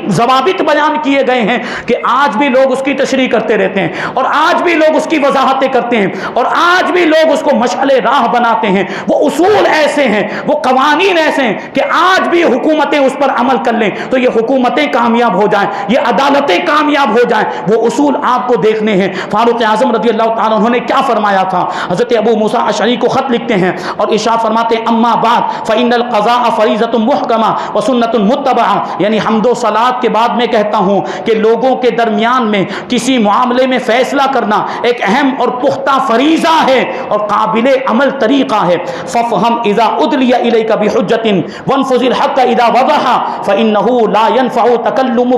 ضوابط بیان کیے گئے ہیں کہ آج بھی لوگ اس کی تشریح کرتے رہتے ہیں، اور آج بھی لوگ اس کی وضاحتیں کرتے ہیں، اور آج بھی لوگ اس کو مشعل راہ بناتے ہیں۔ وہ اصول ایسے ہیں، وہ قوانین ایسے ہیں کہ آج بھی حکومتیں اس پر عمل کر لیں تو یہ حکومتیں کامیاب ہو جائیں، یہ عدالتیں کامیاب ہو جائیں۔ وہ اصول آپ کو دیکھنے ہیں۔ فاروق اعظم رضی اللہ تعالیٰ عنہ نے کیا فرمایا تھا؟ حضرت ابو موسیٰ اشعری کو خط لکھتے ہیں اور ارشاد فرماتے ہیں اما بعد فإن القضاء فریضۃ محکمہ وسنۃ متبعہ، یعنی حمد و صلات کے بعد میں کہتا ہوں کہ لوگوں کے درمیان میں کسی معاملے میں فیصلہ کرنا ایک اہم اور پختہ فریضہ ہے اور قابل عمل طریقہ ہے۔ ففہم اذا ادلی الیک بحجۃ وانفذ الحق اذا وضح فانه لا ينفع تکلم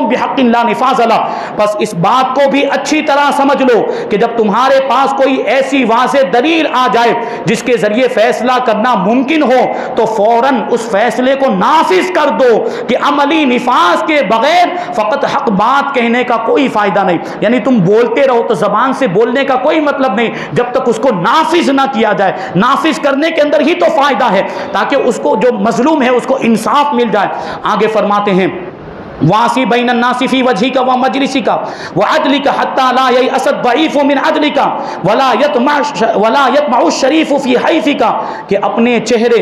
بحق لا نفاذ له۔ بس اس بات کو بھی اچھی طرح سمجھ لو کہ جب تمہارے پاس کوئی ایسی واضح دلیل آ جائے جس کے ذریعے فیصلہ کرنا ممکن ہو تو فوراً اس فیصلے کو نافذ کر دو، کہ عملی نفاذ کے بغیر فقط حق بات کہنے کا کوئی فائدہ نہیں۔ یعنی تم بولتے رہو تو زبان سے بولنے کا کوئی مطلب نہیں جب تک اس کو نافذ نہ کیا جائے۔ نافذ کرنے کے اندر ہی تو فائدہ ہے تاکہ اس کو جو مظلوم ہے اس کو انصاف مل جائے۔ آگے فرماتے ہیں واسی بین الناس فی وجہک و مجلسک وعدلک حتی لا ییأس الضعیف من عدلک ولا یطمع الشریف فی حیفک، کہ اپنے چہرے،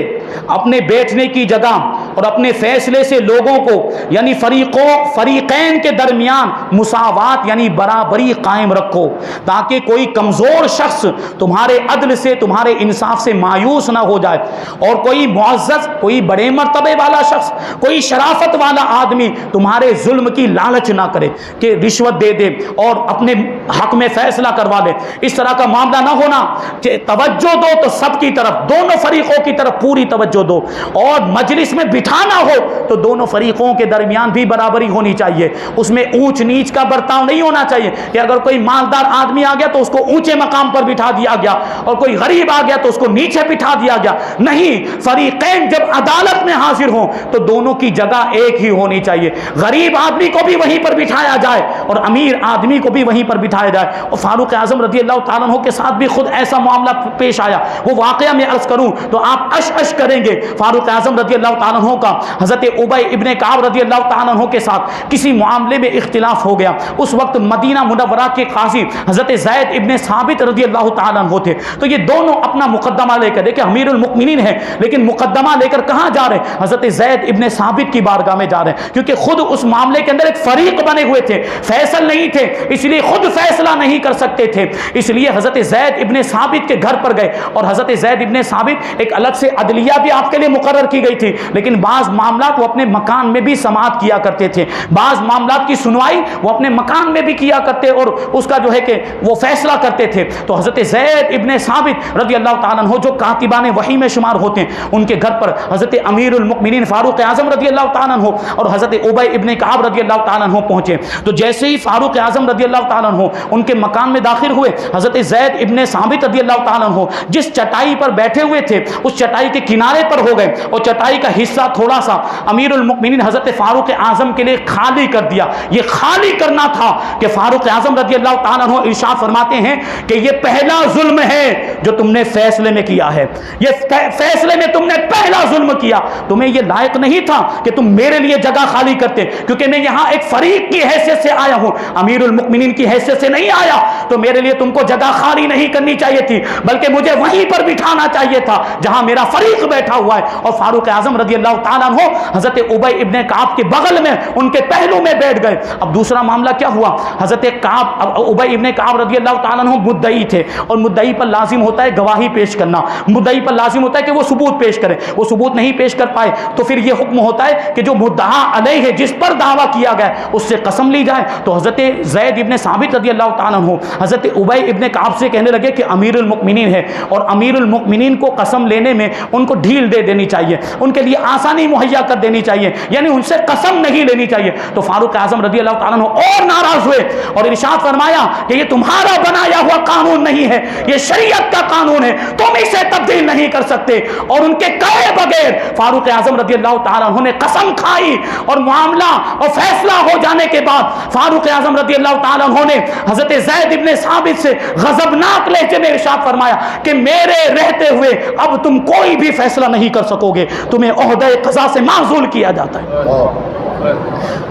اپنے بیٹھنے کی جگہ اور اپنے فیصلے سے لوگوں کو یعنی فریقین کے درمیان مساوات یعنی برابری قائم رکھو، تاکہ کوئی کمزور شخص تمہارے عدل سے، تمہارے انصاف سے مایوس نہ ہو جائے، اور کوئی معزز، کوئی بڑے مرتبے والا شخص، کوئی شرافت والا آدمی تمہارے ظلم کی لالچ نہ کرے کہ رشوت دے دے اور اپنے حق میں فیصلہ کروا لے۔ اس طرح کا معاملہ نہ ہونا کہ توجہ دو تو سب کی طرف، دونوں فریقوں کی طرف پوری توجہ دو، اور مجلس میں بٹھانا ہو تو دونوں فریقوں کے درمیان بھی برابری ہونی چاہیے۔ اس میں اونچ نیچ کا برتاؤ نہیں ہونا چاہیے کہ اگر کوئی مالدار آدمی آ گیا تو اس کو اونچے مقام پر بٹھا دیا گیا اور کوئی غریب آ گیا تو اس کو نیچے بٹھا دیا گیا۔ نہیں، فریقین جب عدالت میں حاضر ہوں تو دونوں کی جگہ ایک ہی ہونی چاہیے۔ غریب آدمی کو بھی وہیں پر بٹھایا جائے اور امیر آدمی کو بھی وہیں پر بٹھایا جائے۔ اور فاروق اعظم رضی اللہ تعالیٰ عنہ کے ساتھ بھی خود ایسا معاملہ پیش آیا۔ وہ واقعہ میں عرض کروں تو آپ اش کریں گے۔ فاروق اعظم رضی اللہ تعالیٰ عنہ کا حضرت ابی ابن کعب رضی اللہ تعالیٰ عنہ کے ساتھ کسی معاملے میں اختلاف ہو گیا۔ اس وقت مدینہ منورہ کے قاضی حضرت زید ابن ثابت رضی اللہ تعالیٰ عنہ تھے۔ تو یہ دونوں اپنا مقدمہ لے کر، دیکھیں امیر المؤمنین ہیں لیکن مقدمہ لے کر کہاں جا رہے ہیں؟ حضرت زید ابن ثابت کی بارگاہ میں جا رہے ہیں، کیونکہ خود اس معاملے کے اندر ایک فریق بنے ہوئے تھے، فیصل نہیں تھے، اس لیے خود فیصلہ نہیں کر سکتے تھے۔ اس لیے حضرت زید ابن ثابت کے گھر پر گئے، اور حضرت زید ابن ثابت ایک الگ سے عدلیہ بھی آپ کے لیے مقرر کی گئی تھی، لیکن بعض معاملات وہ اپنے مکان میں بھی سماعت کیا کرتے تھے، بعض معاملات کی سنوائی وہ اپنے مکان میں بھی کیا کرتے اور اس کا جو ہے کہ وہ فیصلہ کرتے تھے۔ تو حضرت زید ابن ثابت رضی اللہ تعالیٰ عنہ جو کاتبان وحی میں شمار ہوتے ہیں، ان کے گھر پر حضرت امیر المؤمنین فاروق اعظم رضی اللہ تعالیٰ عنہ اور حضرت ابی ابن کعب رضی اللہ تعالیٰ عنہ پہنچے۔ تو جیسے ہی فاروق اعظم رضی اللہ تعالیٰ عنہ ان کے مکان میں داخل ہوئے، حضرت زید ابن ثابت رضی اللہ تعالیٰ عنہ جس چٹائی پر بیٹھے ہوئے تھے اس چٹائی کے کنارے پر ہو گئے، اور چٹائی کا حصہ تھوڑا سا امیر المؤمنین حضرت فاروق اعظم کے لیے خالی کر دیا۔ یہ خالی کرنا تھا کہ فاروق اعظم رضی اللہ تعالیٰ عنہ ارشاد فرماتے ہیں کہ یہ پہلا ظلم ہے جو تم نے فیصلے میں کیا ہے، یہ فیصلے میں تم نے پہلا ظلم کیا، تمہیں یہ لائق نہیں تھا کہ تم میرے لیے جگہ خالی کرتے، کیونکہ میں یہاں ایک فریق کی حیثیت سے آیا ہوں، امیر المؤمنین کی حیثیت سے نہیں آیا، تو میرے لیے تم کو جگہ خالی نہیں کرنی چاہیے تھی، بلکہ مجھے وہیں پر بٹھانا چاہیے تھا جہاں میرا فریق بیٹھا ہوا ہے۔ اور فاروق اعظم رضی اللہ اللہ تعالیٰ عنہ حضرت ابی ابن کعب کے بغل میں ان کے پہلو میں بیٹھ گئے۔ اب دوسرا معاملہ کیا ہوا، حضرت ابی ابن کعب رضی اللہ تعالیٰ عنہ مدعی تھے، اور مدعی پر لازم ہوتا ہے گواہی پیش کرنا، مدعی پر لازم ہوتا ہے کہ وہ ثبوت پیش کرے، وہ ثبوت نہیں پیش کر پائے تو پھر یہ حکم ہوتا ہے کہ جو مدعا علیہ ہے، جس پر دعویٰ کیا گیا اس سے قسم لی جائے۔ تو حضرت زید ابن ثابت رضی اللہ تعالیٰ عنہ حضرت ابی ابن کعب سے کہنے لگے کہ امیر المؤمنین ہے، اور امیر المؤمنین کو قسم لینے میں ان کو ڈھیل دے دینی چاہیے، ان کے لیے آسانی مہیا کر دینی چاہیے، یعنی ان سے قسم نہیں لینی چاہیے۔ تو فاروق اعظم رضی اللہ تعالیٰ عنہ اور ناراض ہوئے اور ارشاد فرمایا کہ یہ تمہارا بنایا ہوا قانون نہیں ہے، یہ شریعت کا قانون ہے، تم اسے تبدیل نہیں کر سکتے۔ اور ان کے کہے بغیر فاروق اعظم رضی اللہ تعالیٰ عنہ نے قسم کھائی، اور معاملہ اور فیصلہ ہو جانے کے بعد فاروق اعظم رضی اللہ تعالیٰ عنہ نے حضرت زید ابن ثابت سے غضبناک لہجے میں ارشاد فرمایا کہ میرے رہتے ہوئے اب تم کوئی بھی فیصلہ نہیں کر سکو گے، تمہیں عہدہ قضا سے معزول کیا جاتا ہے،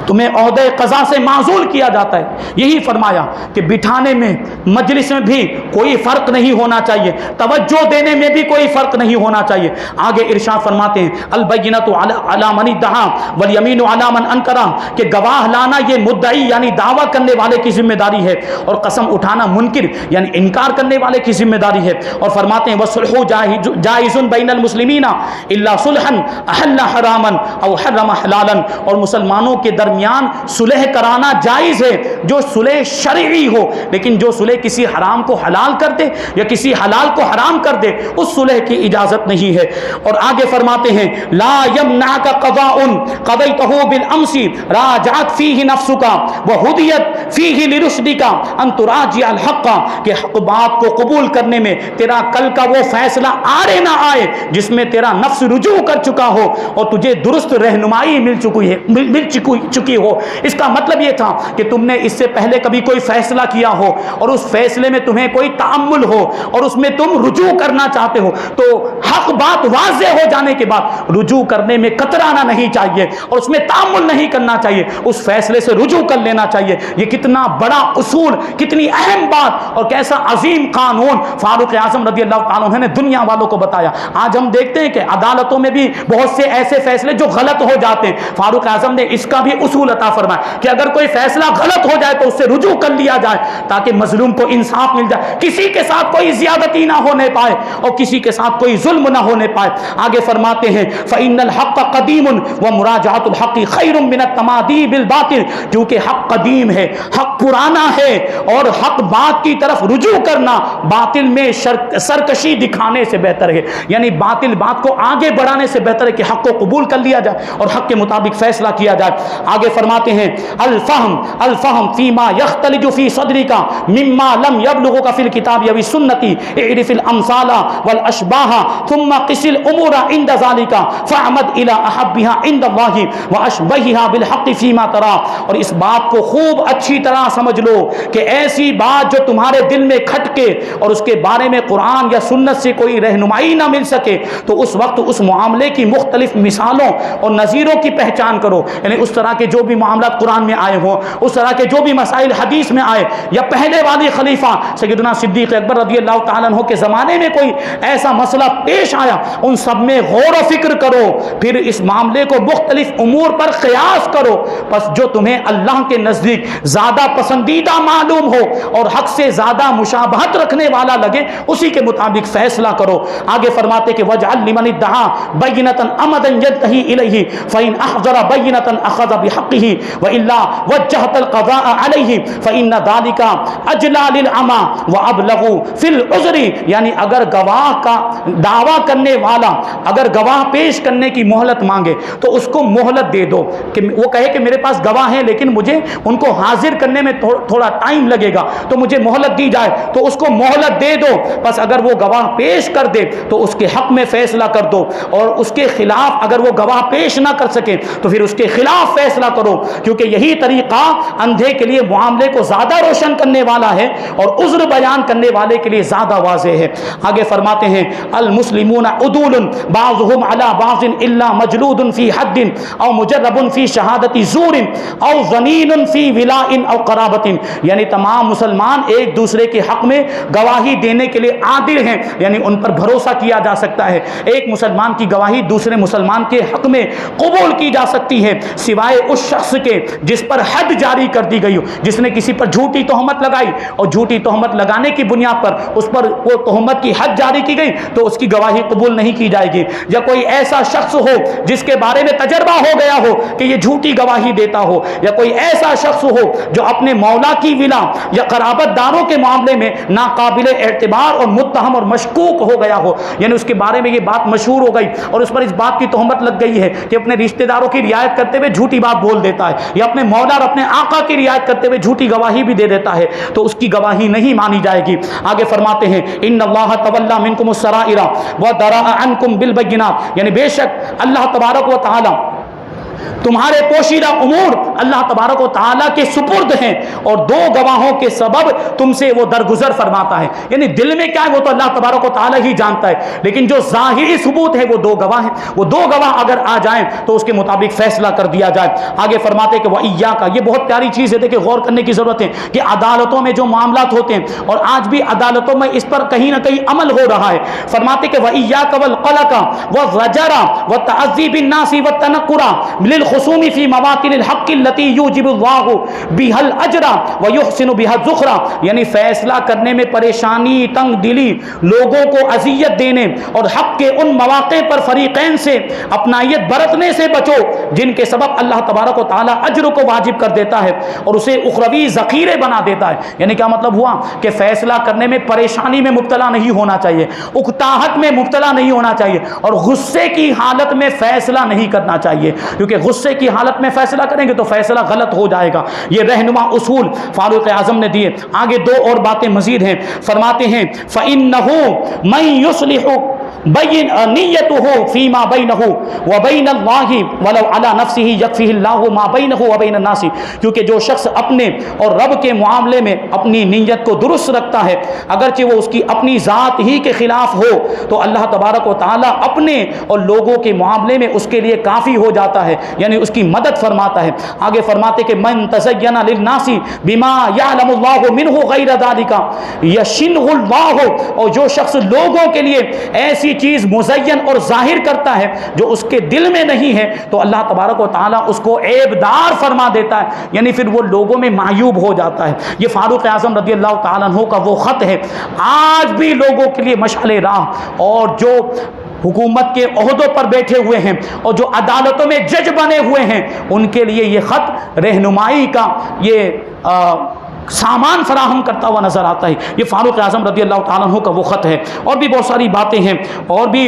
تمہیں عہدہ قضا سے معزول کیا جاتا ہے۔ یہی فرمایا کہ بٹھانے میں، مجلس میں بھی کوئی فرق نہیں ہونا چاہیے، توجہ دینے میں بھی کوئی فرق نہیں ہونا چاہیے۔ آگے ارشاد فرماتے ہیں البینۃ علی من ادعا والیمین علی من انکر، کہ گواہ لانا یہ مدعی یعنی دعویٰ کرنے والے کی ذمہ داری ہے، اور قسم اٹھانا منکر یعنی انکار کرنے والے کی ذمہ داری ہے۔ اور فرماتے ہیں وَالصُّلْحُ جائز بین المسلمین الا صلحا احل حراما او حرم حلالا، اور مسلمانوں کے درمیان صلح کرانا جائز ہے جو صلح شرعی ہو، لیکن جو صلح کسی حرام کو حلال کر دے یا کسی حلال کو حرام کر دے اس صلح کی اجازت نہیں ہے۔ اور آگے فرماتے ہیں لا یمنعک قضاء قضیتہ بالامس راجعت فیہ نفسک وہدیت فیہ لرشدک ان تراجع الحق، کہ حق بات کو قبول کرنے میں تیرا کل کا وہ فیصلہ آڑے نہ آئے جس میں تیرا نفس رجوع کر چکا ہو اور تجھے درست رہنمائی مل چکی ہو۔ اس کا مطلب یہ تھا کہ تم نے اس سے پہلے کبھی کوئی فیصلہ کیا ہو اور اس فیصلے میں تمہیں کوئی تأمل ہو اور اس میں تم رجوع کرنا چاہتے ہو، تو حق بات واضح ہو جانے کے بعد رجوع کرنے میں کترانا نہیں چاہیے اور اس میں تأمل نہیں کرنا چاہیے، اس فیصلے سے رجوع کر لینا چاہیے۔ یہ کتنا بڑا اصول، کتنی اہم بات اور کیسا عظیم قانون فاروق اعظم رضی اللہ تعالیٰ عنہ نے دنیا والوں کو بتایا۔ آج ہم دیکھتے ہیں کہ عدالتوں میں بھی بہت سے ایسے فیصلے جو غلط ہو جاتے ہیں، فاروق اعظم نے اس کا بھی اصول عطا فرمایا کہ اگر کوئی فیصلہ غلط ہو جائے تو اس سے رجوع کر لیا جائے تاکہ مظلوم کو انصاف مل جائے، کسی کے ساتھ کوئی زیادتی نہ ہونے پائے اور کسی کے ساتھ کوئی ظلم نہ ہونے پائے۔ آگے فرماتے ہیں فإن الحق قدیم ومراجعة الحق خیر من التمادی بالباطل، کیونکہ حق قدیم ہے، حق پرانا ہے، اور حق بات کی طرف رجوع کرنا باطل میں سرکشی دکھانے سے بہتر ہے، یعنی باطل بات کو آگے بڑھانے سے بہتر ہے کہ حق کو قبول کر لیا جائے اور حق کے مطابق فیصلہ کیا جائے۔ آگے فرماتے ہیں الفہم فیما یختلج فی صدرک مما لم یبلغک فی الکتاب و السنۃ اعرف الامثال والاشباہ ثم قس الامور عند ذلک فاعمد الی احبها عند اللہ واشبہها بالحق فیما ترى، اور اس بات کو خوب اچھی طرح سمجھ لو کہ ایسی بات جو تمہارے دل میں کھٹکے اور اس کے بارے میں قرآن یا سنت سے کوئی رہنمائی نہ مل سکے تو اس وقت اس معاملے کی مختلف مثالوں اور نظیروں کی پہچان کرو، یعنی اس طرح کے جو بھی معاملات قرآن میں آئے ہوں، اس طرح کے جو بھی مسائل حدیث میں آئے، یا پہلے والی خلیفہ سیدنا صدیق اکبر رضی اللہ تعالیٰ عنہ کے زمانے میں کوئی ایسا مسئلہ پیش آیا، ان سب میں غور و فکر کرو، پھر اس معاملے کو مختلف امور پر قیاس کرو، پس جو تمہیں اللہ کے نزدیک زیادہ پسندیدہ معلوم ہو اور حق سے زیادہ مشابہت رکھنے والا لگے اسی کے مطابق فیصلہ کرو۔ آگے فرماتے کہ وَجْعَلْ لِمَنِ ادَّعَىٰ بَيِّنَةً أَمَدًا يَنْتَهِي إِلَيْهِ فَإِنْ أَحْضَرَ بَيِّنَةً أَخَذَ بِحَقِّهِ وَإِلَّا وَجَّهَتَ الْقَضَاءَ عَلَيْهِ فَإِنَّ ذَلِكَ أَجْلَىٰ لِلْعَمَىٰ وَأَبْلَغُ فِي الْعُذْرِ، یعنی اگر گواہ کا دعویٰ کرنے والا اگر گواہ پیش کرنے کی مہلت مانگے تو اس کو مہلت دے دو، کہ وہ کہے کہ میرے پاس گواہ ہیں لیکن مجھے ان کو حاضر کرنے میں تھوڑا ٹائم لگے گا تو مجھے مہلت دی جائے، تو اس کو مہلت دے دو، بس اگر وہ گواہ پیش کر دے تو اس کے حق میں فیصلہ کر دو، اور اس کے خلاف اگر وہ گواہ پیش نہ کر سکے تو پھر اس کے خلاف فیصلہ کرو، کیونکہ یہی طریقہ اندھے کے لیے معاملے کو زیادہ روشن کرنے والا ہے اور عذر بیان کرنے والے کے لیے زیادہ واضح ہے۔ آگے فرماتے ہیں المسلمون عدول بعضهم على بعض الا مجلود فی حد او مجرب فی شہادت زور او ظنین فی ولاء او قرابت، یعنی تمام مسلمان ایک دوسرے کے حق میں گواہی دینے کے لیے عادل ہیں، یعنی ان پر بھروسہ کیا جا سکتا ہے۔ ایک مسلمان کی گواہی دوسرے مسلمان کے حق میں قبول کی جا سکتی ہے سوائے اس شخص کے جس پر حد جاری کر دی گئی ہو، جس نے کسی پر جھوٹی تہمت لگائی اور جھوٹی تہمت لگانے کی بنیاد پر اس پر وہ تہمت کی حد جاری کی گئی تو اس کی گواہی قبول نہیں کی جائے گی۔ یا کوئی ایسا شخص ہو جس کے بارے میں تجربہ ہو گیا ہو کہ یہ جھوٹی گواہی دیتا ہو، یا کوئی ایسا شخص ہو جو اپنے مولا کی ولا یا قرابت داروں کے معاملے میں ناقابل اعتبار اور متہم اور مشکوک ہو گیا ہو، یعنی اس کے بارے میں یہ بات مشہور ہو گئی اور اس پر اس بات کی تہمت لگ گئی ہے کہ اپنے رشتہ داروں کی رعایت کرتے ہوئے جھوٹی بات بول دیتا ہے، یا اپنے مولا اور اپنے آقا کی رعایت کرتے ہوئے جھوٹی گواہی بھی دے دیتا ہے، تو اس کی گواہی نہیں مانی جائے گی۔ آگے فرماتے ہیں ان اللہ تولی منکم السرائر ودرا عنکم بالبینات، یعنی بے شک اللہ تبارک و تعالی تمہارے پوشیدہ امور اللہ تبارک و تعالیٰ کے سپرد ہیں اور دو گواہوں کے سبب تم سے وہ درگزر فرماتا ہے، یعنی دل میں کیا ہے وہ تو اللہ تبارک و تعالیٰ ہی جانتا ہے، لیکن جو ظاہری ثبوت ہے وہ دو گواہ ہیں، وہ دو گواہ اگر آ جائیں تو اس کے مطابق فیصلہ کر دیا جائے۔ آگے فرماتے کہ وَإِيَّاكَ، یہ بہت پیاری چیز ہے، دیکھیں غور کرنے کی ضرورت ہے کہ عدالتوں میں جو معاملات ہوتے ہیں اور آج بھی عدالتوں میں اس پر کہیں نہ کہیں عمل ہو رہا ہے، فرماتے کہ وَإِيَّاكَ وَالْقَلَقَ وَالرَّجَرَ وَالتَّعَذِّيبِ النَّاسِ وَالتَّنَكُّرَ للخصوم فی مواطن الحق التي یوجب اللہ بها الاجر ويحسن بها الذخر، یعنی فیصلہ کرنے میں پریشانی، تنگ دلی، لوگوں کو اذیت دینے اور حق کے ان مواقع پر فریقین سے اپنائیت برتنے سے بچو جن کے سبب اللہ تبارک و تعالی اجر کو واجب کر دیتا ہے اور اسے اخروی ذخیرے بنا دیتا ہے۔ یعنی کیا مطلب ہوا کہ فیصلہ کرنے میں پریشانی میں مبتلا نہیں ہونا چاہیے، اکتاہٹ میں مبتلا نہیں ہونا چاہیے اور غصے کی حالت میں فیصلہ نہیں کرنا چاہیے، کیونکہ غصے کی حالت میں فیصلہ کریں گے تو فیصلہ غلط ہو جائے گا۔ یہ رہنما اصول فاروق اعظم نے دیے۔ آگے دو اور باتیں مزید ہیں، فرماتے ہیں فَإِنَّهُ مَن يُصْلِحُ نیتہ فیما بینہ وبین اللہ ولو علی نفسہ یکفیہ اللہ ما بینہ وبین الناس، کیونکہ جو شخص اپنے اور رب کے معاملے میں اپنی نیت کو درست رکھتا ہے اگرچہ وہ اس کی اپنی ذات ہی کے خلاف ہو تو اللہ تبارک و تعالی اپنے اور لوگوں کے معاملے میں اس کے لیے کافی ہو جاتا ہے، یعنی اس کی مدد فرماتا ہے۔ آگے فرماتے کہ من تزین للناس بما یعلم اللہ منہ غیر ذلک یشنہ اللہ، اور جو شخص لوگوں کے لیے ایسی چیز مزین اور ظاہر کرتا ہے جو اس کے دل میں نہیں ہے تو اللہ تبارک و تعالیٰ اس کو عیب دار فرما دیتا ہے، یعنی پھر وہ لوگوں میں معیوب ہو جاتا ہے۔ یہ فاروق اعظم رضی اللہ تعالیٰ عنہ کا وہ خط ہے، آج بھی لوگوں کے لیے مشعل راہ، اور جو حکومت کے عہدوں پر بیٹھے ہوئے ہیں اور جو عدالتوں میں جج بنے ہوئے ہیں ان کے لیے یہ خط رہنمائی کا یہ سامان فراہم کرتا ہوا نظر آتا ہے۔ یہ فاروق اعظم رضی اللہ تعالیٰ عنہ کا وہ خط ہے۔ اور بھی بہت ساری باتیں ہیں، اور بھی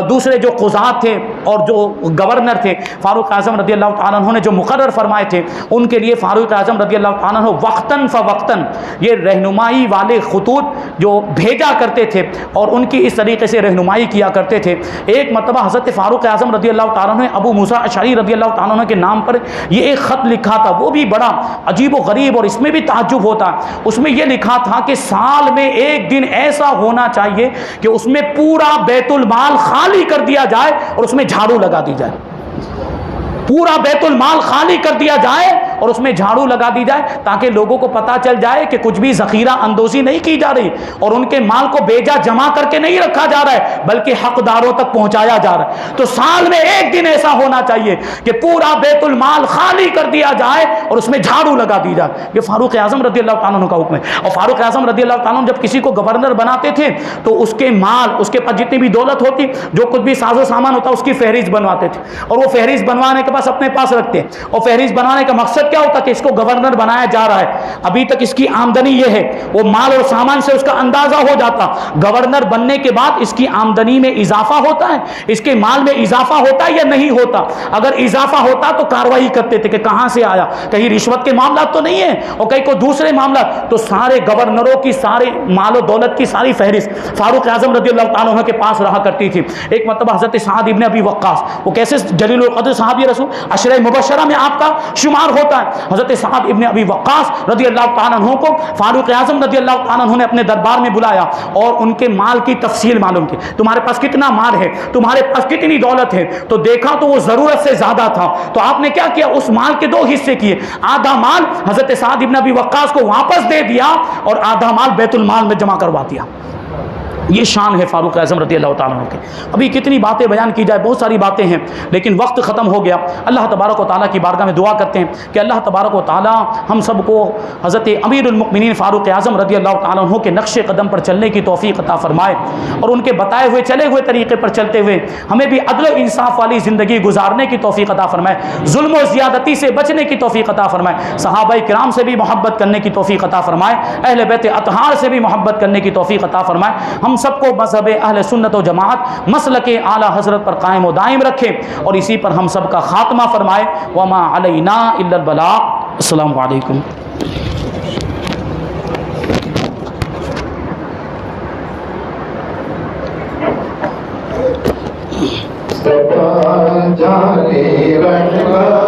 دوسرے جو قضات تھے اور جو گورنر تھے فاروق اعظم رضی اللہ تعالیٰ عنہ نے جو مقرر فرمائے تھے ان کے لیے فاروق اعظم رضی اللہ تعالیٰ عنہ وقتاً فوقتاً یہ رہنمائی والے خطوط جو بھیجا کرتے تھے اور ان کی اس طریقے سے رہنمائی کیا کرتے تھے۔ ایک مرتبہ حضرت فاروق اعظم رضی اللہ تعالیٰ عنہ نے ابو موسیٰ اشعری رضی اللہ تعالیٰ عنہ کے نام پر یہ ایک خط لکھا تھا، وہ بھی بڑا عجیب و غریب اور اس میں بھی تعجب ہوتا۔ اس میں یہ لکھا تھا کہ سال میں ایک دن ایسا ہونا چاہیے کہ اس میں پورا بیت المال خالی کر دیا جائے اور اس میں جھاڑو لگا دی جائے، پورا بیت المال خالی کر دیا جائے اور اس میں جھاڑو لگا دی جائے تاکہ لوگوں کو پتا چل جائے کہ کچھ بھی ذخیرہ اندوزی نہیں کی جا رہی اور ان کے مال کو بیجا جمع کر کے نہیں رکھا جا رہا ہے بلکہ حقداروں تک پہنچایا جا رہا ہے۔ تو سال میں ایک دن ایسا ہونا چاہیے کہ پورا بیت المال خالی کر دیا جائے اور اس میں جھاڑو لگا دی جائے۔ یہ فاروق اعظم رضی اللہ تعالیٰ عنہ کا حکم ہے۔ اور فاروق اعظم رضی اللہ تعالیٰ عنہ جب کسی کو گورنر بناتے تھے تو اس کے مال، اس کے پاس جتنی بھی دولت ہوتی، جو کچھ بھی ساز و سامان ہوتا، اس کی فہرست بنواتے تھے اور وہ فہرست بنوانے کے پاس اپنے پاس رکھتے، اور فہرست بنانے کا مقصد کیا ہوتا کہ اس کو گورنر بنایا جا رہا ہے، ابھی تک اس کی آمدنی یہ ہے، وہ مال اور سامان سے اس کا اندازہ ہو جاتا، گورنر بننے کے بعد اس کی آمدنی میں اضافہ ہوتا ہے، اس کے مال میں اضافہ ہوتا ہے یا نہیں ہوتا؟ اگر اضافہ ہوتا تو کارروائی کرتے تھے کہ کہاں سے آیا، کہیں رشوت کے معاملات تو نہیں ہیں اور کہیں کوئی دوسرے معاملات، تو سارے گورنروں کی سارے مال و دولت کی ساری فہرست فاروق اعظم رضی اللہ تعالیٰ عنہ کے پاس رہا کرتی تھی۔ ایک مرتبہ حضرت سعد ابن ابی وقاص، وہ کیسے جلیل القدر صحابی رسول، عشرہ مبشرہ میں آپ کا شمار ہوتا ہے، حضرت سعد ابن ابی وقاص رضی اللہ تعالیٰ عنہ کو فاروق اعظم رضی اللہ تعالیٰ عنہ نے اپنے دربار میں بلایا اور ان کے مال کی تفصیل معلوم کی، تمہارے پاس کتنا مال ہے، تمہارے پاس کتنی دولت ہے، تو دیکھا تو وہ ضرورت سے زیادہ تھا، تو آپ نے کیا کیا، اس مال کے دو حصے کیے، آدھا مال حضرت سعد ابن ابی وقاص کو واپس دے دیا اور آدھا مال بیت المال میں جمع کروا دیا۔ یہ شان ہے فاروق اعظم رضی اللہ تعالیٰ عنہ کے۔ ابھی کتنی باتیں بیان کی جائے، بہت ساری باتیں ہیں، لیکن وقت ختم ہو گیا۔ اللہ تبارک و تعالیٰ کی بارگاہ میں دعا کرتے ہیں کہ اللہ تبارک و تعالیٰ ہم سب کو حضرت امیر المؤمنین فاروق اعظم رضی اللہ تعالیٰ عنہ کے نقش قدم پر چلنے کی توفیق عطا فرمائے اور ان کے بتائے ہوئے چلے ہوئے طریقے پر چلتے ہوئے ہمیں بھی عدل و انصاف والی زندگی گزارنے کی توفیق عطا فرمائے، ظلم و زیادتی سے بچنے کی توفیق عطا فرمائے، صحابہ کرام سے بھی محبت کرنے کی توفیق عطا فرمائے، اہل بیت اطہار سے بھی محبت کرنے کی توفیق عطا فرمائے، ہم سب کو مذہب اہل سنت و جماعت مسلک اعلی حضرت پر قائم و دائم رکھے اور اسی پر ہم سب کا خاتمہ فرمائے۔ وما علینا الا البلاغ۔ السلام علیکم۔ جانے